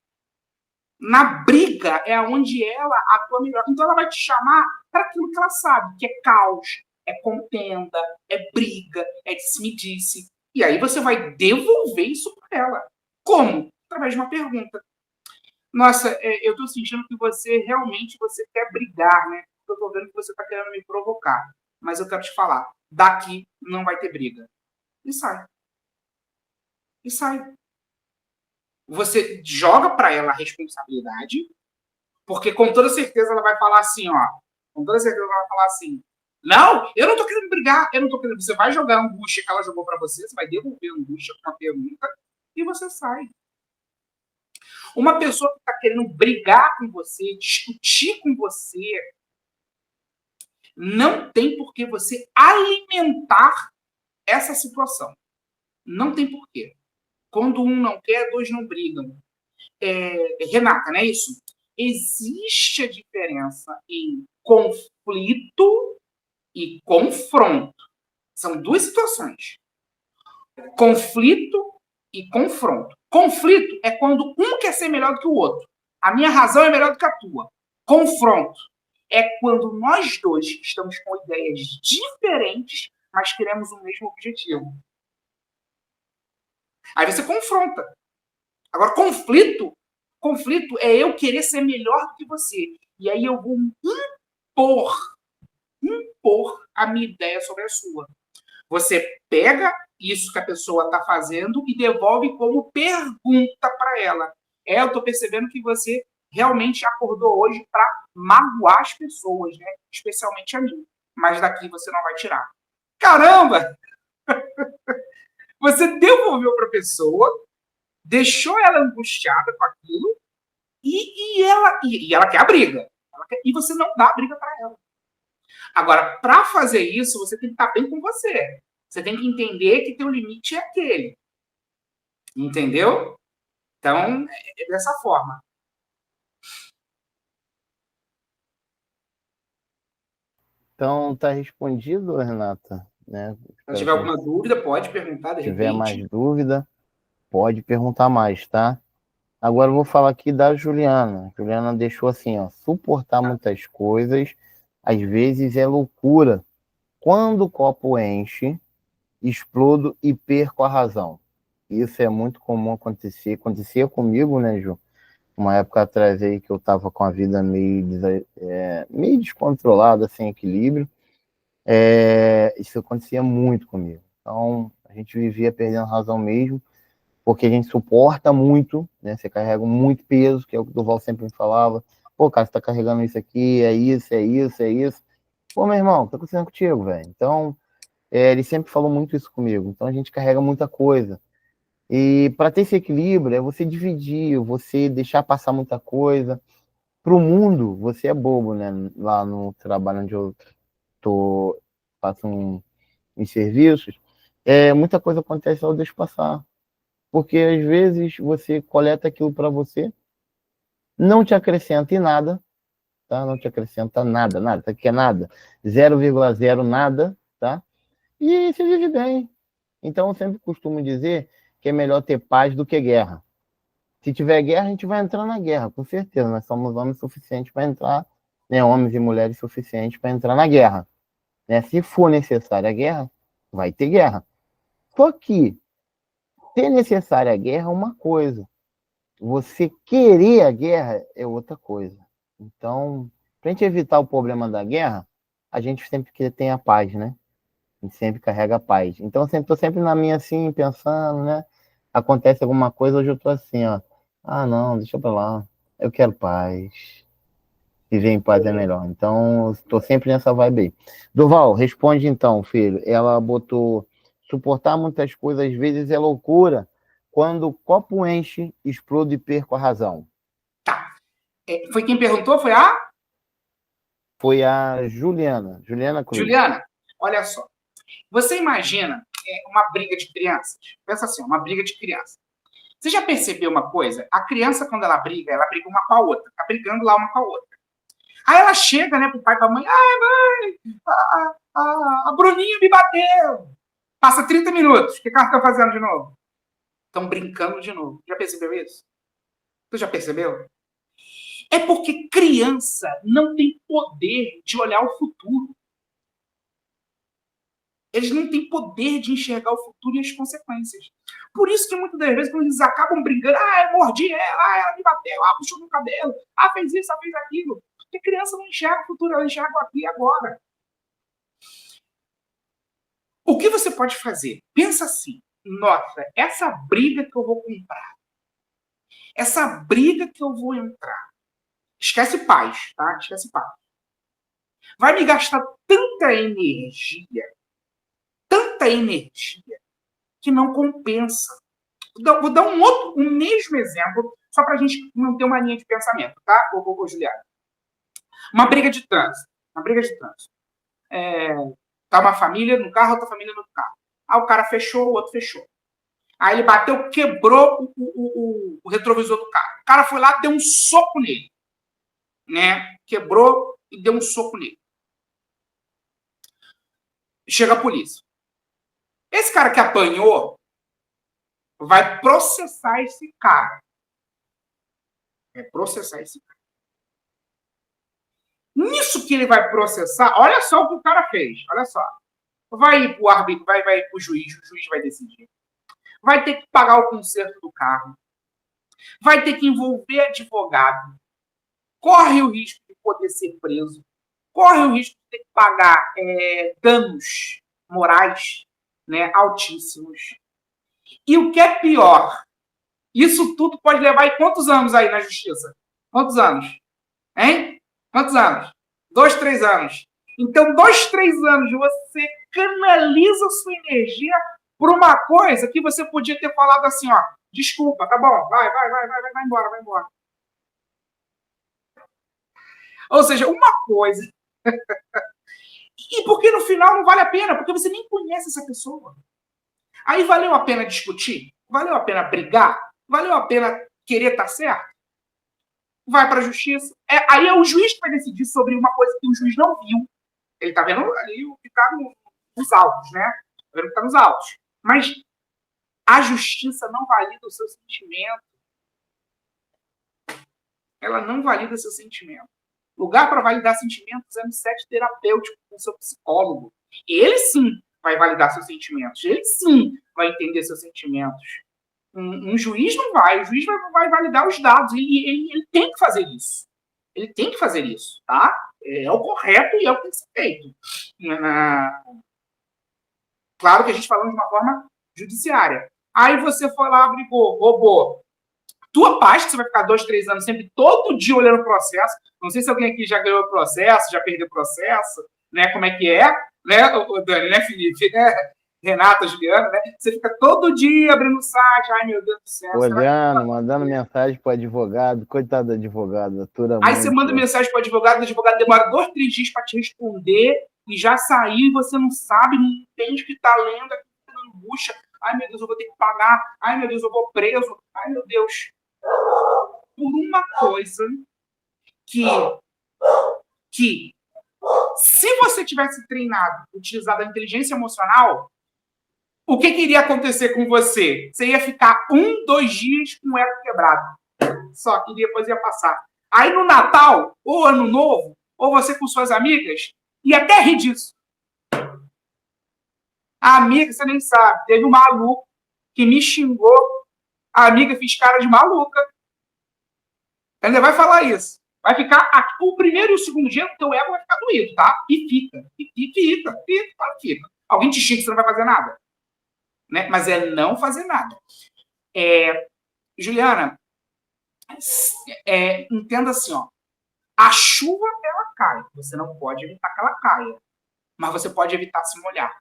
Na briga é aonde ela atua melhor. Então ela vai te chamar para aquilo que ela sabe, que é caos, é contenda, é briga, é disse-me-disse. E aí você vai devolver isso para ela. Como? Através de uma pergunta. Nossa, eu estou sentindo que você realmente você quer brigar, né? Eu estou vendo que você está querendo me provocar. Mas eu quero te falar, daqui não vai ter briga. E sai. E sai. Você joga para ela a responsabilidade, porque com toda certeza ela vai falar assim, ó. Com toda certeza ela vai falar assim: não, eu não tô querendo brigar, eu não tô querendo. Você vai jogar a angústia que ela jogou para você, você vai devolver a angústia com uma pergunta e você sai. Uma pessoa que está querendo brigar com você, discutir com você, não tem por que você alimentar essa situação. Não tem porquê. Quando um não quer, dois não brigam. Renata, não é isso? Existe a diferença em conflito e confronto. São duas situações. Conflito e confronto. Conflito é quando um quer ser melhor do que o outro. A minha razão é melhor do que a tua. Confronto é quando nós dois estamos com ideias diferentes, mas queremos o mesmo objetivo. Aí você confronta. Agora, conflito é eu querer ser melhor do que você. E aí eu vou impor a minha ideia sobre a sua. Você pega isso que a pessoa está fazendo e devolve como pergunta para ela. Eu estou percebendo que você realmente acordou hoje para magoar as pessoas, né? Especialmente a mim. Mas daqui você não vai tirar. Caramba! Você devolveu para a pessoa, deixou ela angustiada com aquilo e ela quer a briga. E você não dá a briga para ela. Agora, para fazer isso, você tem que estar bem com você. Você tem que entender que teu limite é aquele. Entendeu? Então, é dessa forma. Então, tá respondido, Renata, né? Se Espero tiver que alguma dúvida, pode perguntar de tiver mais repente. dúvida, pode perguntar mais, tá? Agora eu vou falar aqui da Juliana. Juliana deixou assim, ó, suportar muitas coisas, às vezes é loucura. Quando o copo enche, explodo e perco a razão. Isso é muito comum acontecer. Acontecia comigo, né, Ju? Uma época atrás aí que eu tava com a vida meio descontrolada, sem equilíbrio. Isso acontecia muito comigo. Então, a gente vivia perdendo razão mesmo, porque a gente suporta muito, né? Você carrega muito peso, que é o que o Duval sempre me falava. Pô, cara, você tá carregando isso aqui, é isso, é isso, é isso. Pô, meu irmão, tá acontecendo contigo, velho. Então, ele sempre falou muito isso comigo. Então, a gente carrega muita coisa. E para ter esse equilíbrio, é você dividir, você deixar passar muita coisa. Para o mundo, você é bobo, né? Lá no trabalho onde eu tô, faço uns serviços, muita coisa acontece ao deixo passar. Porque às vezes você coleta aquilo para você, não te acrescenta em nada, tá? Não te acrescenta nada, nada, tá? Que é nada, 0,0 nada, tá? E você vive bem. Então eu sempre costumo dizer que é melhor ter paz do que guerra. Se tiver guerra, a gente vai entrar na guerra, com certeza. Nós somos homens suficientes para entrar, né? Homens e mulheres suficientes para entrar na guerra. Né? Se for necessária a guerra, vai ter guerra. Só que ser necessária a guerra é uma coisa. Você querer a guerra é outra coisa. Então, para a gente evitar o problema da guerra, a gente sempre que tem a paz, né? A gente sempre carrega a paz. Então, eu estou sempre na minha assim, pensando, né? Acontece alguma coisa, hoje eu tô assim, ó. Ah, não, deixa pra lá. Eu quero paz. Viver em paz é melhor. Então, estou sempre nessa vibe aí. Durval, responde então, filho. Ela botou: suportar muitas coisas às vezes é loucura. Quando o copo enche, explodo e perco a razão. Tá. Foi quem perguntou? Foi a Foi a Juliana, Juliana Cruz. Juliana? Olha só. Você imagina uma briga de crianças? Pensa assim, uma briga de criança. Você já percebeu uma coisa? A criança, quando ela briga uma com a outra. Tá brigando lá uma com a outra. Aí ela chega, né, pro pai e pra mãe. Ai, mãe, a Bruninha me bateu. Passa 30 minutos. O que ela tá fazendo de novo? Estão brincando de novo. Já percebeu isso? Tu já percebeu? É porque criança não tem poder de olhar o futuro. Eles não têm poder de enxergar o futuro e as consequências. Por isso que muitas das vezes, quando eles acabam brigando, eu mordi ela, ela me bateu, puxou no cabelo, fez isso, fez aquilo. Porque criança não enxerga o futuro, ela enxerga o aqui e agora. O que você pode fazer? Pensa assim, nossa, essa briga que eu vou comprar, essa briga que eu vou entrar, esquece paz, tá? Esquece paz. Vai me gastar tanta energia, que não compensa. Vou dar um mesmo exemplo, só para a gente manter uma linha de pensamento, tá, Juliana? Uma briga de trânsito. Uma briga de trânsito. Tá uma família no carro, outra família no carro. Aí o cara fechou, o outro fechou. Aí ele bateu, quebrou o retrovisor do carro. O cara foi lá, deu um soco nele. Né? Quebrou e deu um soco nele. Chega a polícia. Esse cara que apanhou vai processar esse cara. Vai processar esse cara. Nisso que ele vai processar, olha só o que o cara fez. Olha só. Vai ir pro árbitro, vai pro juiz, o juiz vai decidir. Vai ter que pagar o conserto do carro. Vai ter que envolver advogado. Corre o risco de poder ser preso. Corre o risco de ter que pagar danos morais. né, altíssimos. E o que é pior, isso tudo pode levar aí quantos anos aí na justiça? Quantos anos? Hein? Quantos anos? 2, 3 anos. Então, 2, 3 anos você canaliza sua energia por uma coisa que você podia ter falado assim, ó, desculpa, tá bom, vai embora, vai embora. Ou seja, uma coisa. E porque no final não vale a pena, porque você nem conhece essa pessoa. Aí valeu a pena discutir? Valeu a pena brigar? Valeu a pena querer estar certo? Vai para a justiça. Aí é o juiz que vai decidir sobre uma coisa que o juiz não viu. Ele está vendo ali o que está nos autos, né? Está vendo o que está nos autos. Mas a justiça não valida o seu sentimento. Ela não valida o seu sentimento. Lugar para validar sentimentos é no set terapêutico com o seu psicólogo. Ele sim vai validar seus sentimentos. Ele sim vai entender seus sentimentos. Um juiz não vai. O juiz vai validar os dados. Ele tem que fazer isso. Ele tem que fazer isso, tá? É o correto e é o que tem que ser feito. Claro que a gente falando de uma forma judiciária. Aí você foi lá, brigou, roubou. Tua paz, que você vai ficar 2, 3 anos sempre, todo dia olhando o processo. Não sei se alguém aqui já ganhou o processo, já perdeu o processo, né? Como é que é, né, o Dani, né, Felipe? Né? Renata, Juliana, né? Você fica todo dia abrindo o site, ai meu Deus do céu. Olhando, mandando mensagem para o advogado, coitado do advogado, atura Aí muito. você manda mensagem para o advogado demora 2, 3 dias para te responder e já saiu e você não sabe, não entende o que está lendo, aqui tá dando bucha. Ai meu Deus, eu vou ter que pagar. Ai meu Deus, eu vou preso. Ai meu Deus. Por uma coisa que se você tivesse treinado, utilizado a inteligência emocional, o que iria acontecer com você? Você ia ficar 1, 2 dias com o ego quebrado. Só que depois ia passar. Aí no Natal, ou Ano Novo, ou você com suas amigas, ia até rir disso. A amiga, você nem sabe, teve um maluco que me xingou. A amiga fez cara de maluca. Ainda vai falar isso. Vai ficar o primeiro e o segundo dia, o teu ego vai ficar doído, tá? E fica. Claro que fica. Alguém te xinga, você não vai fazer nada. Né? Mas é não fazer nada. Juliana, entenda assim, ó. A chuva, ela cai. Você não pode evitar que ela caia. Mas você pode evitar se molhar.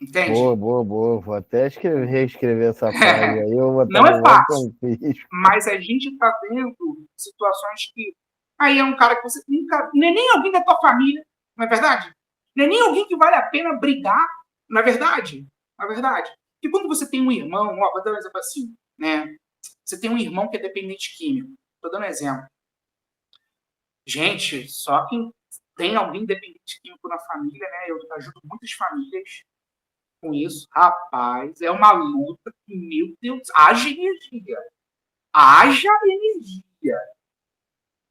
Entende? Boa. Vou até reescrever essa frase aí. Eu vou não é fácil. Um mas a gente está vendo situações que... Aí é um cara que você nunca... Não é nem alguém da tua família, não é verdade? Não é nem alguém que vale a pena brigar, não é verdade? Não é verdade? Porque quando você tem um irmão... Ó, vou dar um exemplo assim, né? Você tem um irmão que é dependente químico. Estou dando um exemplo. Gente, só quem tem alguém dependente químico na família, né? Eu ajudo muitas famílias com isso. Rapaz, é uma luta que, meu Deus, haja energia. Haja energia.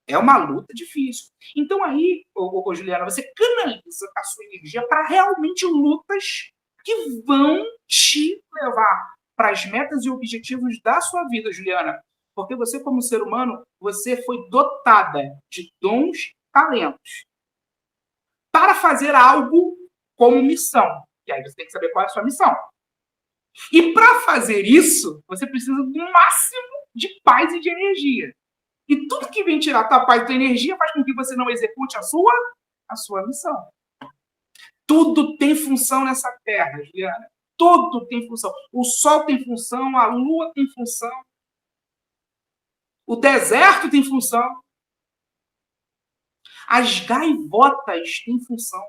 É uma luta difícil. Então aí, Juliana, você canaliza a sua energia para realmente lutas que vão te levar para as metas e objetivos da sua vida, Juliana. Porque você, como ser humano, você foi dotada de dons, talentos para fazer algo como missão. E aí você tem que saber qual é a sua missão. E para fazer isso, você precisa do máximo de paz e de energia. E tudo que vem tirar a tua paz e tua energia faz com que você não execute a sua missão. Tudo tem função nessa terra, Juliana. Tudo tem função. O sol tem função, a lua tem função, o deserto tem função, as gaivotas têm função.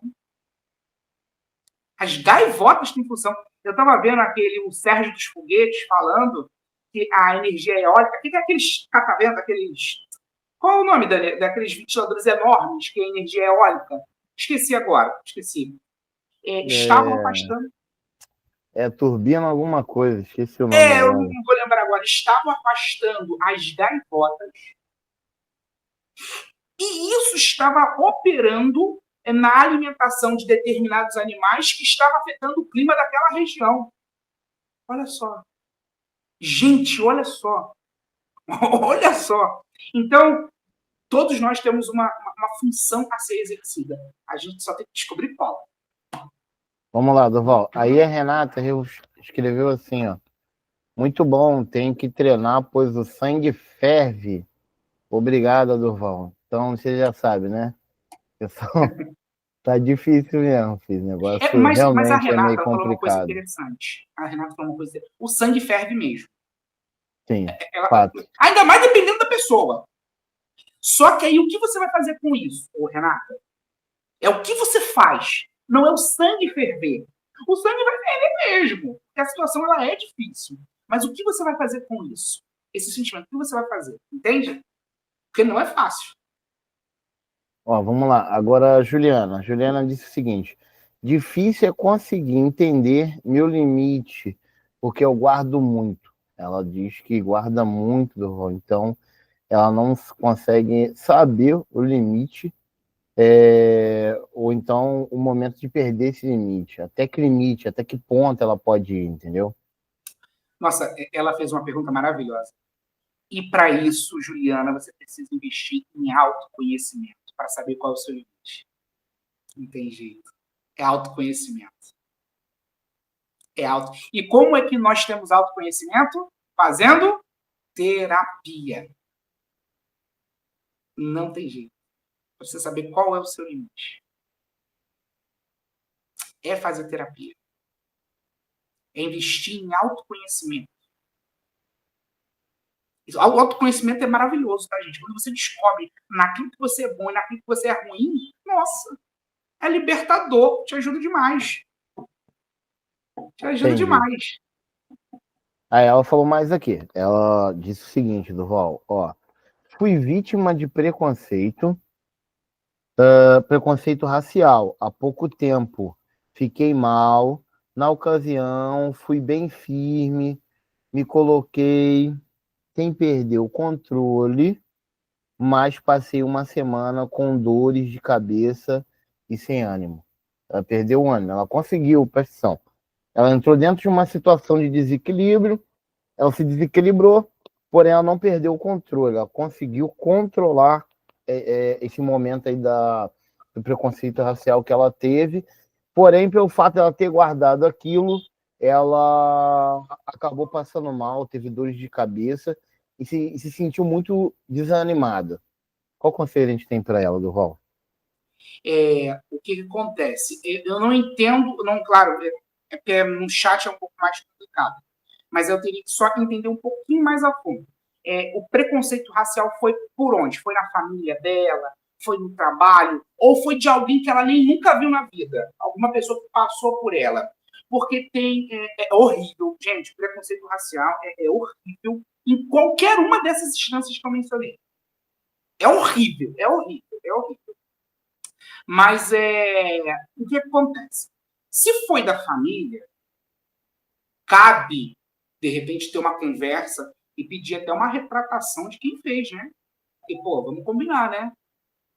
As gaivotas têm função. Eu estava vendo o Sérgio dos Foguetes falando que a energia eólica... O que é aqueles cataventos, aqueles... Qual é o nome daqueles ventiladores enormes que é a energia eólica? Esqueci agora. Estavam afastando... turbina alguma coisa, esqueci o nome. Eu não vou lembrar agora. Estavam afastando as gaivotas e isso estava operando na alimentação de determinados animais que estava afetando o clima daquela região. Olha só. Gente, olha só. Olha só. Então, todos nós temos uma função a ser exercida. A gente só tem que descobrir qual. Vamos lá, Durval. Aí a Renata escreveu assim, ó. Muito bom, tem que treinar, pois o sangue ferve. Obrigado, Durval. Então você já sabe, né? Pessoal, tá difícil mesmo, filho. O negócio Mas a realmente é meio Renata falou uma coisa complicado. interessante. A Renata falou uma coisa interessante. O sangue ferve mesmo. Sim, Ela, fato. ainda mais dependendo da pessoa. Só que aí o que você vai fazer com isso, ô, Renata? É o que você faz. Não é o sangue ferver. O sangue vai ferver mesmo. Porque a situação ela é difícil. Mas o que você vai fazer com isso? Esse sentimento, o que você vai fazer? Entende? Porque não é fácil. Ó, vamos lá. Agora, a Juliana. A Juliana disse o seguinte: difícil é conseguir entender meu limite, porque eu guardo muito. Ela diz que guarda muito, Durval. Então, ela não consegue saber o limite, ou então o momento de perder esse limite, até que ponto ela pode ir, entendeu? Nossa, ela fez uma pergunta maravilhosa. E para isso, Juliana, você precisa investir em autoconhecimento para saber qual é o seu limite. Não tem jeito. É autoconhecimento. É auto. E como é que nós temos autoconhecimento? Fazendo terapia. Não tem jeito. Pra você saber qual é o seu limite. É fazer terapia. É investir em autoconhecimento. O autoconhecimento é maravilhoso, tá, gente? Quando você descobre naquilo que você é bom e naquilo que você é ruim, nossa, é libertador. Te ajuda demais. Te ajuda Entendi. demais. Aí ela falou mais aqui. Ela disse o seguinte, Durval, ó. Fui vítima de preconceito racial há pouco tempo. Fiquei mal. Na ocasião, fui bem firme, me coloquei sem perder o controle, mas passei uma semana com dores de cabeça e sem ânimo. Ela perdeu o ânimo, ela conseguiu, presta atenção. Ela entrou dentro de uma situação de desequilíbrio, ela se desequilibrou, porém ela não perdeu o controle, ela conseguiu controlar esse momento aí do preconceito racial que ela teve, porém, pelo fato de ela ter guardado aquilo, ela acabou passando mal, teve dores de cabeça e se sentiu muito desanimada. Qual conselho a gente tem para ela, Durval? O que acontece? Eu não entendo, não, claro, porque no chat é um pouco mais complicado, mas eu teria que só entender um pouquinho mais a fundo. O preconceito racial foi por onde? Foi na família dela? Foi no trabalho? Ou foi de alguém que ela nem nunca viu na vida? Alguma pessoa que passou por ela? Porque é horrível, gente, preconceito racial é horrível em qualquer uma dessas instâncias que eu mencionei. É horrível, é horrível, é horrível. Mas o que acontece? Se foi da família, cabe, de repente, ter uma conversa e pedir até uma retratação de quem fez, né? Porque, pô, vamos combinar, né?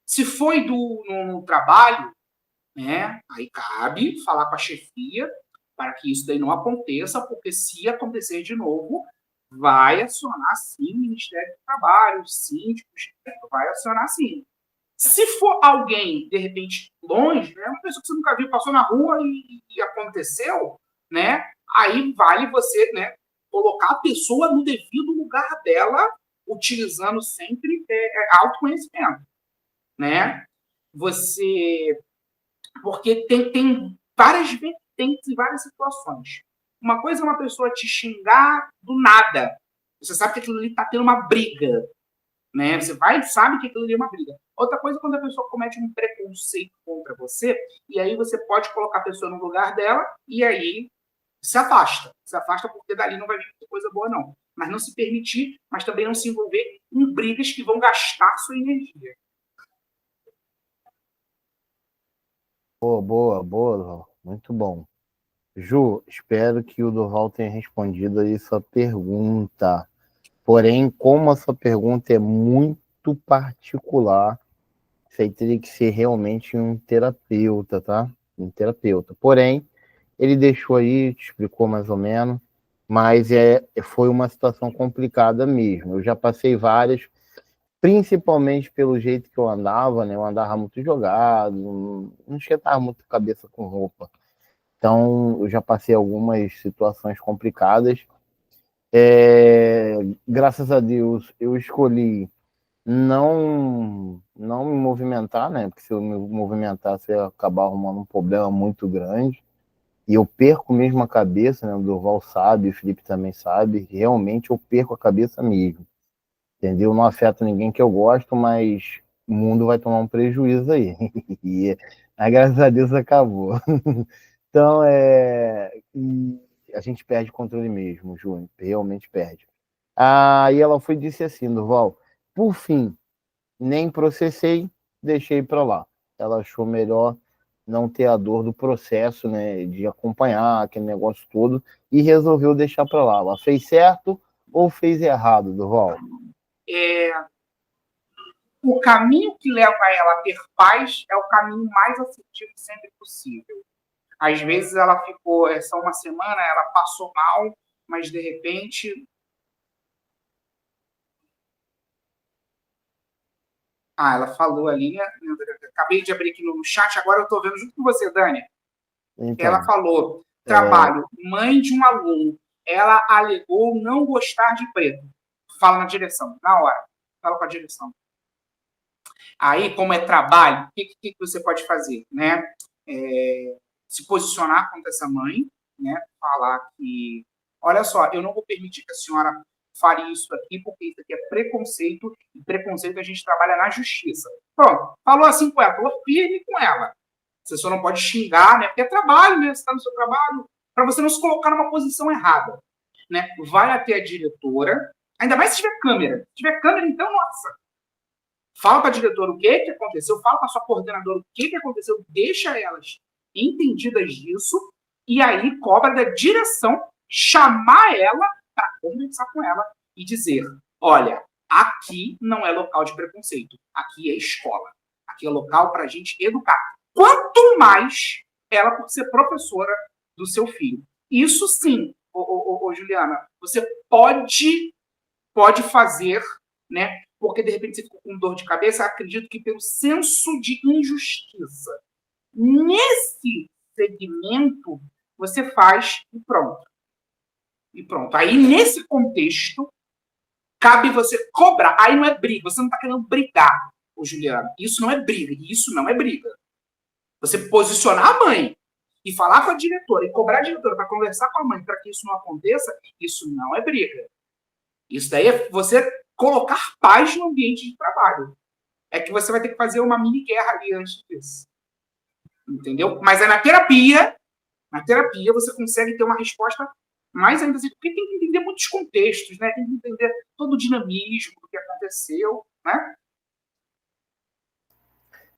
Se foi no trabalho, né? Aí cabe falar com a chefia para que isso daí não aconteça, porque se acontecer de novo, vai acionar sim o Ministério do Trabalho, os síndicos, vai acionar sim. Se for alguém, de repente, longe, né, uma pessoa que você nunca viu, passou na rua e aconteceu, né, aí vale você, né, colocar a pessoa no devido lugar dela, utilizando sempre autoconhecimento, né? Você, porque tem várias vertentes e várias situações. Uma coisa é uma pessoa te xingar do nada. Você sabe que aquilo ali está tendo uma briga, né? Você vai e sabe que aquilo ali é uma briga. Outra coisa é quando a pessoa comete um preconceito contra você, e aí você pode colocar a pessoa no lugar dela, e aí se afasta. Se afasta porque dali não vai vir coisa boa, não. Mas não se permitir, mas também não se envolver em brigas que vão gastar sua energia. Boa, boa, boa, Durval. Muito bom. Ju, espero que o Durval tenha respondido aí sua pergunta. Porém, como a sua pergunta é muito particular, isso aí teria que ser realmente um terapeuta, tá? Um terapeuta. Porém, ele deixou aí, te explicou mais ou menos, mas foi uma situação complicada mesmo. Eu já passei várias, principalmente pelo jeito que eu andava, né? Eu andava muito jogado, não esquentava muito cabeça com roupa. Então, eu já passei algumas situações complicadas. Graças a Deus, eu escolhi não me movimentar, né? Porque se eu me movimentasse, eu ia acabar arrumando um problema muito grande. E eu perco mesmo a cabeça, né? O Durval sabe, o Felipe também sabe. Realmente eu perco a cabeça mesmo, entendeu? Não afeta ninguém que eu gosto, mas o mundo vai tomar um prejuízo aí. E graças a Deus acabou. Então, e a gente perde o controle mesmo, Júnior, realmente perde. Aí ela foi e disse assim, Durval, por fim, nem processei, deixei para lá. Ela achou melhor não ter a dor do processo, né, de acompanhar aquele negócio todo, e resolveu deixar para lá. Ela fez certo ou fez errado, Durval? É, o caminho que leva ela a ter paz é o caminho mais assertivo sempre possível. Às vezes ela ficou só uma semana, ela passou mal, mas de repente. Ela falou ali, né? Acabei de abrir aqui no chat, agora eu estou vendo junto com você, Dani. Ela Então, falou: trabalho, mãe de um aluno. Ela alegou não gostar de preto. Fala na direção, na hora. Fala com a direção. Aí, como é trabalho, o que você pode fazer? Né? Se posicionar contra essa mãe, né? Falar que, olha só, eu não vou permitir que a senhora fale isso aqui, porque isso aqui é preconceito, e preconceito a gente trabalha na justiça. Pronto, falou assim com ela, falou firme com ela. Você só não pode xingar, né? Porque é trabalho, né? Você está no seu trabalho, para você não se colocar numa posição errada. Né? Vai até a diretora, ainda mais se tiver câmera. Se tiver câmera, então, nossa, fala para a diretora o que aconteceu, fala para a sua coordenadora o que aconteceu, deixa elas entendidas disso, e aí cobra da direção chamar ela para conversar com ela e dizer: olha, aqui não é local de preconceito, aqui é escola, aqui é local para a gente educar. Quanto mais ela por ser professora do seu filho. Isso sim, Juliana, você pode fazer, né? Porque de repente você ficou com dor de cabeça, acredito que pelo senso de injustiça. Nesse segmento, você faz e pronto. E pronto. Aí, nesse contexto, cabe você cobrar. Aí não é briga, você não está querendo brigar, ô Juliana. Isso não é briga, isso não é briga. Você posicionar a mãe e falar com a diretora e cobrar a diretora para conversar com a mãe para que isso não aconteça, isso não é briga. Isso daí é você colocar paz no ambiente de trabalho. É que você vai ter que fazer uma mini guerra ali antes disso. Entendeu? Mas é na terapia você consegue ter uma resposta mais ainda assim, porque tem que entender muitos contextos, né? Tem que entender todo o dinamismo do que aconteceu, né?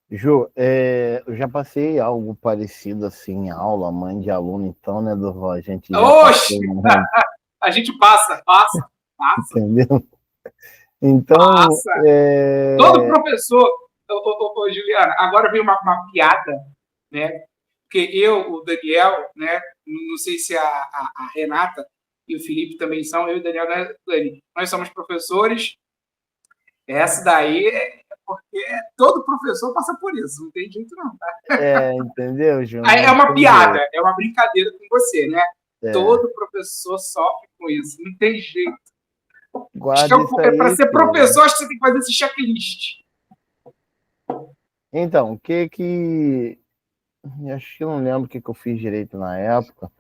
Ju, eu já passei algo parecido assim em aula, mãe de aluno, então, né, Durval? A gente já Oxe! passou, né? A gente passa. Entendeu? Então, Passa. Todo professor, Juliana, agora veio uma piada, né? Porque eu, o Daniel, né? Não sei se a Renata e o Felipe também são, eu e o Daniel, né, Dani? Nós somos professores. Essa daí é porque todo professor passa por isso, não tem jeito não, tá? entendeu, Ju? É Não uma tem jeito. piada, é uma brincadeira com você, né? É, Todo professor sofre com isso, não tem jeito. Acho guarda isso que para aí, ser filho. professor, acho que você tem que fazer esse checklist. Então, o que que... Acho que eu não lembro o que que eu fiz direito na época,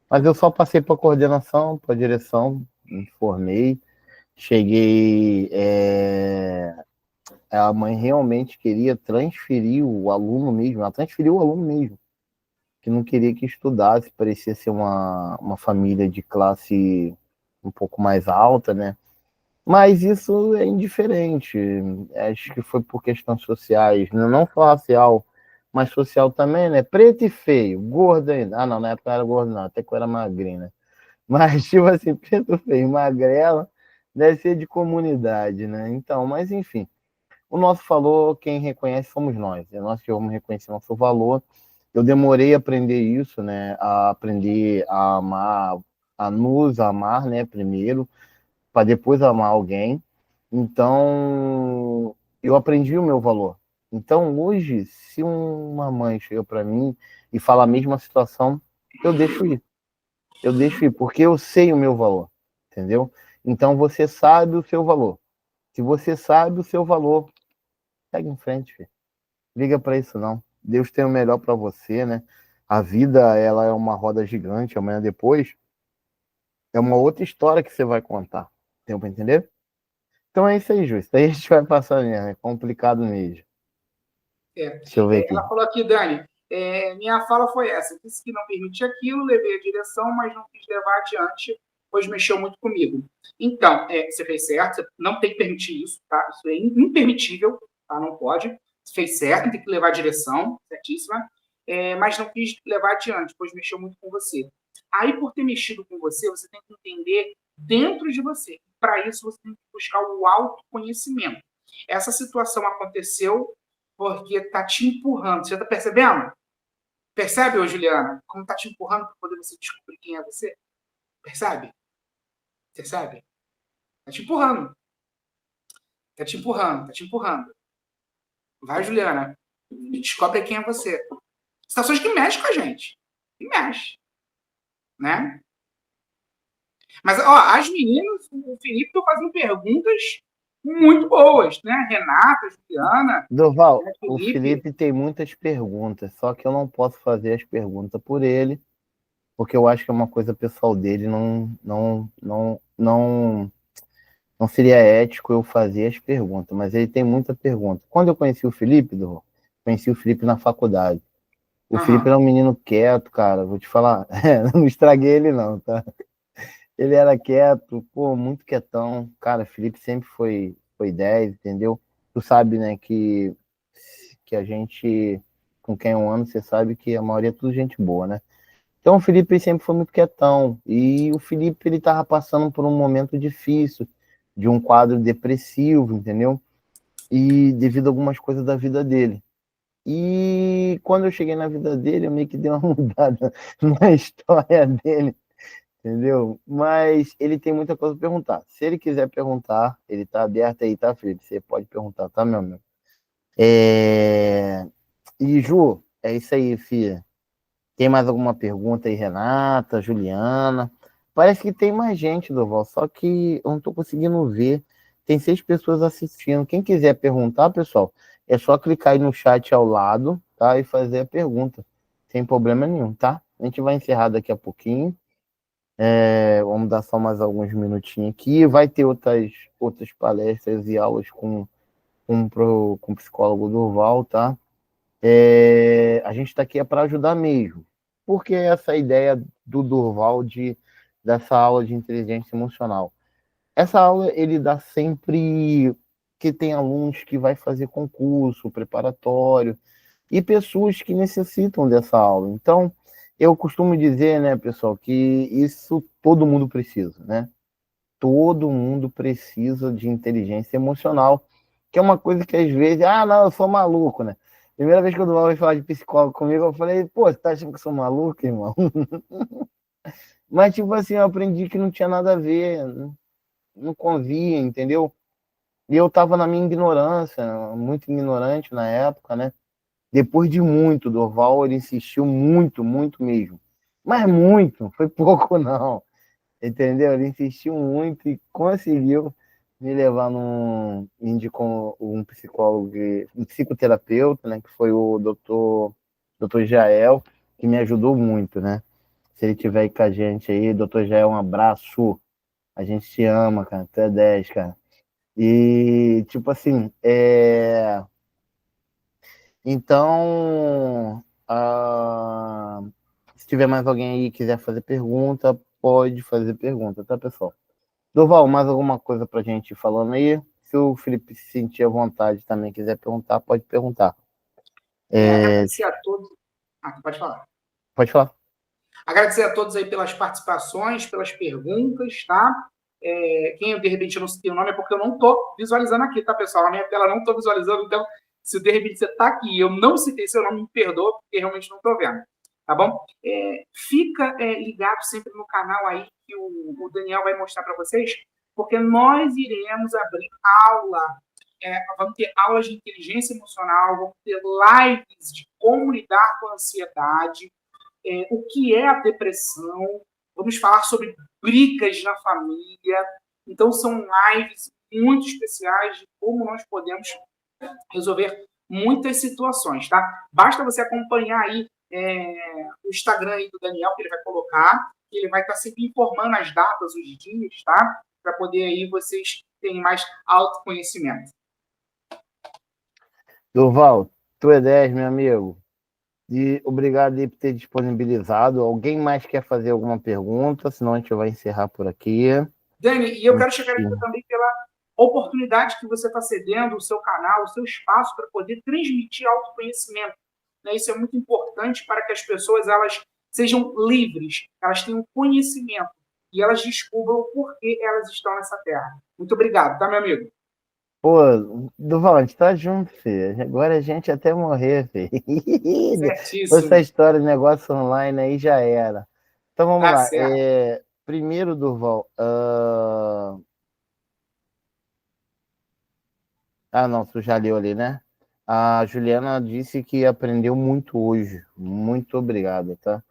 mas eu só passei para coordenação, para direção, me formei, cheguei... A mãe realmente queria transferir o aluno mesmo, ela transferiu o aluno mesmo, que não queria que estudasse, parecia ser uma família de classe um pouco mais alta, né? Mas isso é indiferente. Acho que foi por questões sociais, não só racial, mas social também, né? Preto e feio, gordo ainda. Ah, não, na época não era gordo, não, até que eu era magrinho, né? Mas, tipo assim, preto, feio, magrela, deve ser de comunidade, né? Então, mas enfim. O nosso valor, quem reconhece somos nós. É nós que vamos reconhecer nosso valor. Eu demorei a aprender isso, né? A aprender a amar, a nos amar, né? Primeiro, para depois amar alguém. Então, eu aprendi o meu valor. Então, hoje, se uma mãe chega para mim e fala a mesma situação, eu deixo ir. Eu deixo ir, porque eu sei o meu valor, entendeu? Então você sabe o seu valor. Se você sabe o seu valor, segue em frente, filho. Liga para isso não. Deus tem o melhor para você, né? A vida, ela é uma roda gigante, amanhã depois é uma outra história que você vai contar. Tem para entender? Então é isso aí, Ju. Isso aí a gente vai passar mesmo. É complicado mesmo. Deixa eu ver aqui. Ela falou aqui, Dani, minha fala foi essa. Disse que não permitia aquilo, levei a direção, mas não quis levar adiante, pois mexeu muito comigo. Então, você fez certo, você não tem que permitir isso, tá? Isso é impermitível, tá? Não pode. Você fez certo, tem que levar a direção, certíssima, mas não quis levar adiante, pois mexeu muito com você. Aí, por ter mexido com você, você tem que entender dentro de você. Para isso, você tem que buscar o autoconhecimento. Essa situação aconteceu porque tá te empurrando. Você tá percebendo? Percebe, ô Juliana? Como tá te empurrando para poder você descobrir quem é você? Percebe? Percebe? Tá te empurrando. Tá te empurrando, tá te empurrando. Vai, Juliana. Descobre quem é você. Situações que mexem com a gente. Que mexe, né? Mas, ó, as meninas, o Felipe, estão fazendo perguntas muito boas, né? Renata, Juliana, Doval, né? o Felipe. Felipe tem muitas perguntas, só que eu não posso fazer as perguntas por ele, porque eu acho que é uma coisa pessoal dele, não seria ético eu fazer as perguntas, mas ele tem muita pergunta. Quando eu conheci o Felipe, Doval, conheci o Felipe na faculdade. O Felipe Aham. era um menino quieto, cara, vou te falar, não estraguei ele não, tá? Ele era quieto, pô, muito quietão. Cara, Felipe sempre foi 10, entendeu? Tu sabe, né, que a gente, com quem eu ando, você sabe que a maioria é tudo gente boa, né? Então o Felipe sempre foi muito quietão. E o Felipe, ele tava passando por um momento difícil, de um quadro depressivo, entendeu? E devido a algumas coisas da vida dele. E quando eu cheguei na vida dele, eu meio que dei uma mudada na história dele, entendeu? Mas ele tem muita coisa para perguntar. Se ele quiser perguntar, ele tá aberto aí, tá, Felipe? Você pode perguntar, tá, meu amigo? E Ju, é isso aí, filha. Tem mais alguma pergunta aí, Renata, Juliana? Parece que tem mais gente, Doval, só que eu não tô conseguindo ver. Tem 6 pessoas assistindo. Quem quiser perguntar, pessoal, é só clicar aí no chat ao lado, tá? E fazer a pergunta. Sem problema nenhum, tá? A gente vai encerrar daqui a pouquinho. Vamos dar só mais alguns minutinhos aqui. Vai ter outras palestras e aulas com o psicólogo Durval, tá? A gente está aqui para ajudar mesmo. Porque essa ideia do Durval dessa aula de inteligência emocional. Essa aula ele dá sempre que tem alunos que vai fazer concurso preparatório e pessoas que necessitam dessa aula. Então, eu costumo dizer, né, pessoal, que isso todo mundo precisa, né? Todo mundo precisa de inteligência emocional, que é uma coisa que às vezes, não, eu sou maluco, né? Primeira vez que o Duval veio falar de psicólogo comigo, eu falei, pô, você tá achando que eu sou maluco, irmão? Mas, tipo assim, eu aprendi que não tinha nada a ver, não convia, entendeu? E eu tava na minha ignorância, muito ignorante na época, né? Depois de muito, o Durval, ele insistiu muito, muito mesmo. Mas muito, foi pouco não. Entendeu? Ele insistiu muito e conseguiu me levar me indicou um psicólogo, um psicoterapeuta, né? Que foi o doutor Jael, que me ajudou muito, né? Se ele tiver aí com a gente aí, doutor Jael, um abraço. A gente te ama, cara. Tu é 10, cara. E, tipo assim, então, se tiver mais alguém aí que quiser fazer pergunta, pode fazer pergunta, tá, pessoal? Durval, mais alguma coisa pra gente ir falando aí? Se o Felipe se sentir à vontade também quiser perguntar, pode perguntar. Agradecer a todos. Pode falar. Pode falar. Agradecer a todos aí pelas participações, pelas perguntas, tá? Quem de repente eu não citei o nome é porque eu não estou visualizando aqui, tá, pessoal? Na minha tela não estou visualizando, então, se de repente você está aqui e eu não citei seu nome, me perdoa, porque realmente não estou vendo, tá bom? Fica ligado sempre no canal aí que o Daniel vai mostrar para vocês, porque nós iremos abrir aula, vamos ter aulas de inteligência emocional, vamos ter lives de como lidar com a ansiedade, o que é a depressão, vamos falar sobre brigas na família. Então, são lives muito especiais de como nós podemos resolver muitas situações, tá? Basta você acompanhar aí o Instagram aí do Daniel, que ele vai colocar, que ele vai estar sempre informando as datas, os dias, tá? Para poder aí vocês terem mais autoconhecimento. Durval, tu é 10, meu amigo. E obrigado aí por ter disponibilizado. Alguém mais quer fazer alguma pergunta? Senão a gente vai encerrar por aqui. Dani, e eu quero chegar aqui também pela oportunidade que você está cedendo, o seu canal, o seu espaço para poder transmitir autoconhecimento. Né? Isso é muito importante para que as pessoas elas sejam livres, elas tenham conhecimento e elas descubram o porquê elas estão nessa terra. Muito obrigado, tá, meu amigo? Pô, Durval, a gente tá junto, filho. Agora a gente até morrer, filho. Essa Certíssimo. história de negócio online aí já era. Então vamos Tá lá. certo. Primeiro, Durval. Não, tu já leu ali, né? A Juliana disse que aprendeu muito hoje. Muito obrigado, tá?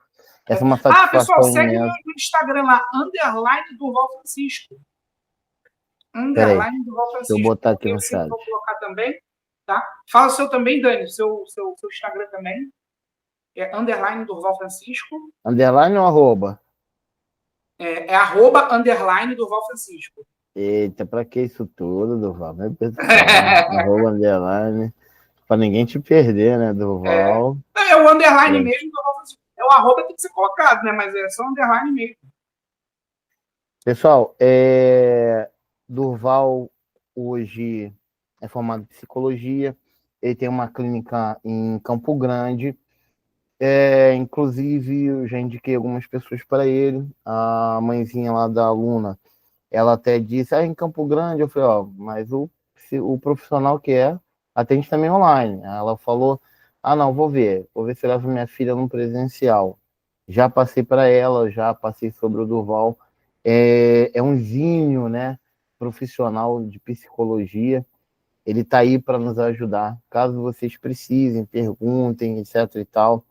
Essa é uma Pessoal, satisfação segue o meu imensa. Instagram lá, _ Durval Francisco. Peraí, _ Durval deixa eu Francisco. botar aqui Eu no sempre chat. vou colocar também, tá? Fala o seu também, Dani, seu Instagram também. É _ Durval Francisco. Underline ou arroba? É arroba _ Durval Francisco. Eita, pra que isso tudo, Durval? Meu Deus do céu. Arroba, underline. Pra ninguém te perder, né, Durval? É o underline mesmo, Durval Francisco. É o arroba tem que ser colocado, né? Mas é só underline mesmo. Pessoal, Durval hoje é formado em psicologia. Ele tem uma clínica em Campo Grande. Inclusive, eu já indiquei algumas pessoas para ele. A mãezinha lá da aluna, ela até disse, em Campo Grande. Eu falei, mas o profissional que atende também online. Ela falou, não, vou ver se eu levo minha filha no presencial. Já passei para ela, já passei sobre o Durval. É um gênio, né, profissional de psicologia. Ele está aí para nos ajudar. Caso vocês precisem, perguntem, etc e tal.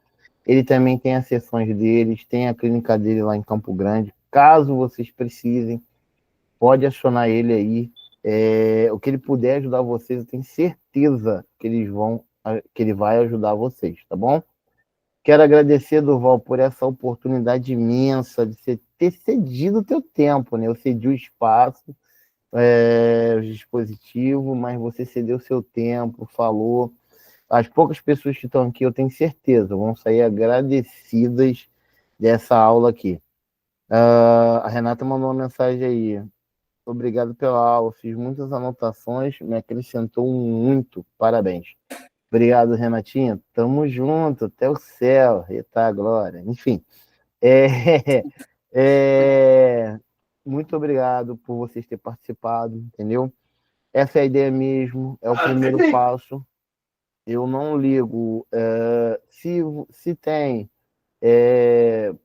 Ele também tem as sessões deles, tem a clínica dele lá em Campo Grande. Caso vocês precisem, pode acionar ele aí. O que ele puder ajudar vocês, eu tenho certeza que que ele vai ajudar vocês, tá bom? Quero agradecer, Durval, por essa oportunidade imensa de você ter cedido o teu tempo, né? Eu cedi o espaço, o dispositivo, mas você cedeu o seu tempo, falou. As poucas pessoas que estão aqui, eu tenho certeza, vão sair agradecidas dessa aula aqui. A Renata mandou uma mensagem aí. Obrigado pela aula, fiz muitas anotações, me acrescentou muito. Parabéns. Obrigado, Renatinha. Tamo junto, até o céu. Eita, glória. Enfim, é, muito obrigado por vocês terem participado, entendeu? Essa é a ideia mesmo, é o primeiro passo. Eu não ligo se tem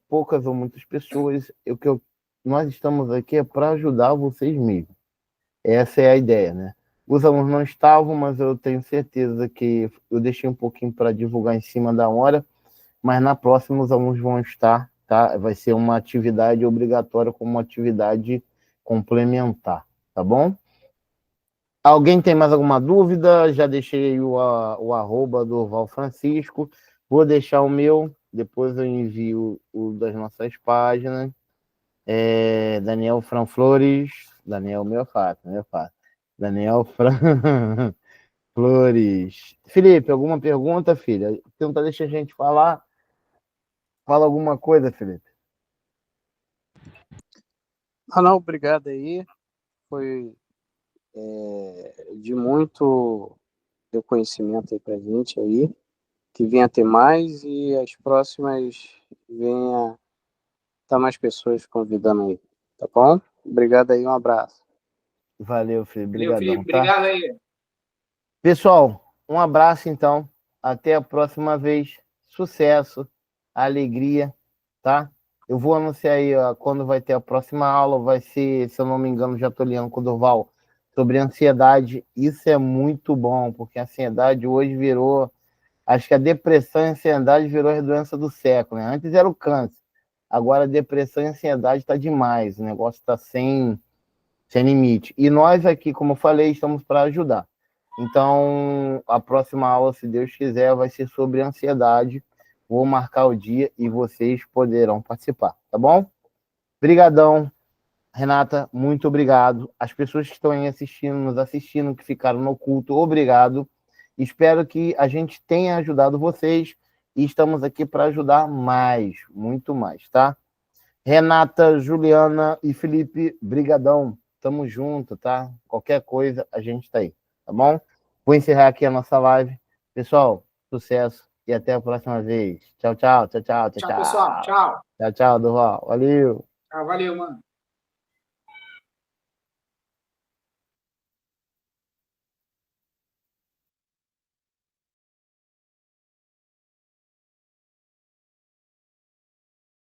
poucas ou muitas pessoas. Nós estamos aqui para ajudar vocês mesmo. Essa é a ideia, né? Os alunos não estavam, mas eu tenho certeza que eu deixei um pouquinho para divulgar em cima da hora, mas na próxima os alunos vão estar, tá? Vai ser uma atividade obrigatória como uma atividade complementar, tá bom? Alguém tem mais alguma dúvida? Já deixei o arroba do Val Francisco. Vou deixar o meu, depois eu envio o das nossas páginas. Daniel Fran Flores. Daniel, meu é fácil, meu é fácil. Daniel Fran Flores. Felipe, alguma pergunta, filha? Tenta deixar a gente falar. Fala alguma coisa, Felipe. Não, obrigado aí. Foi de muito deu conhecimento aí pra gente aí. Que venha ter mais e as próximas venha estar mais pessoas convidando aí. Tá bom? Obrigado aí, um abraço. Valeu, Felipe. Valeu, Obrigadão, Felipe. tá? Obrigado aí. Pessoal, um abraço então. Até a próxima vez. Sucesso, alegria, tá? Eu vou anunciar aí quando vai ter a próxima aula. Vai ser, se eu não me engano, já estou lendo com o Durval, sobre ansiedade. Isso é muito bom, porque a ansiedade hoje virou Acho que a depressão e a ansiedade virou a doença do século, né? Antes era o câncer. Agora a depressão e a ansiedade está demais. O negócio está sem limite. E nós aqui, como eu falei, estamos para ajudar. Então, a próxima aula, se Deus quiser, vai ser sobre ansiedade. Vou marcar o dia e vocês poderão participar, tá bom? Obrigadão, Renata, muito obrigado. As pessoas que estão aí assistindo, nos assistindo, que ficaram no culto, obrigado. Espero que a gente tenha ajudado vocês e estamos aqui para ajudar mais, muito mais, tá? Renata, Juliana e Felipe, brigadão. Tamo junto, tá? Qualquer coisa, a gente tá aí, tá bom? Vou encerrar aqui a nossa live. Pessoal, sucesso e até a próxima vez. Tchau, tchau, tchau, tchau, tchau, Tchau, pessoal. tchau. Tchau. Tchau, tchau, Durval. Valeu. Tchau, valeu, mano.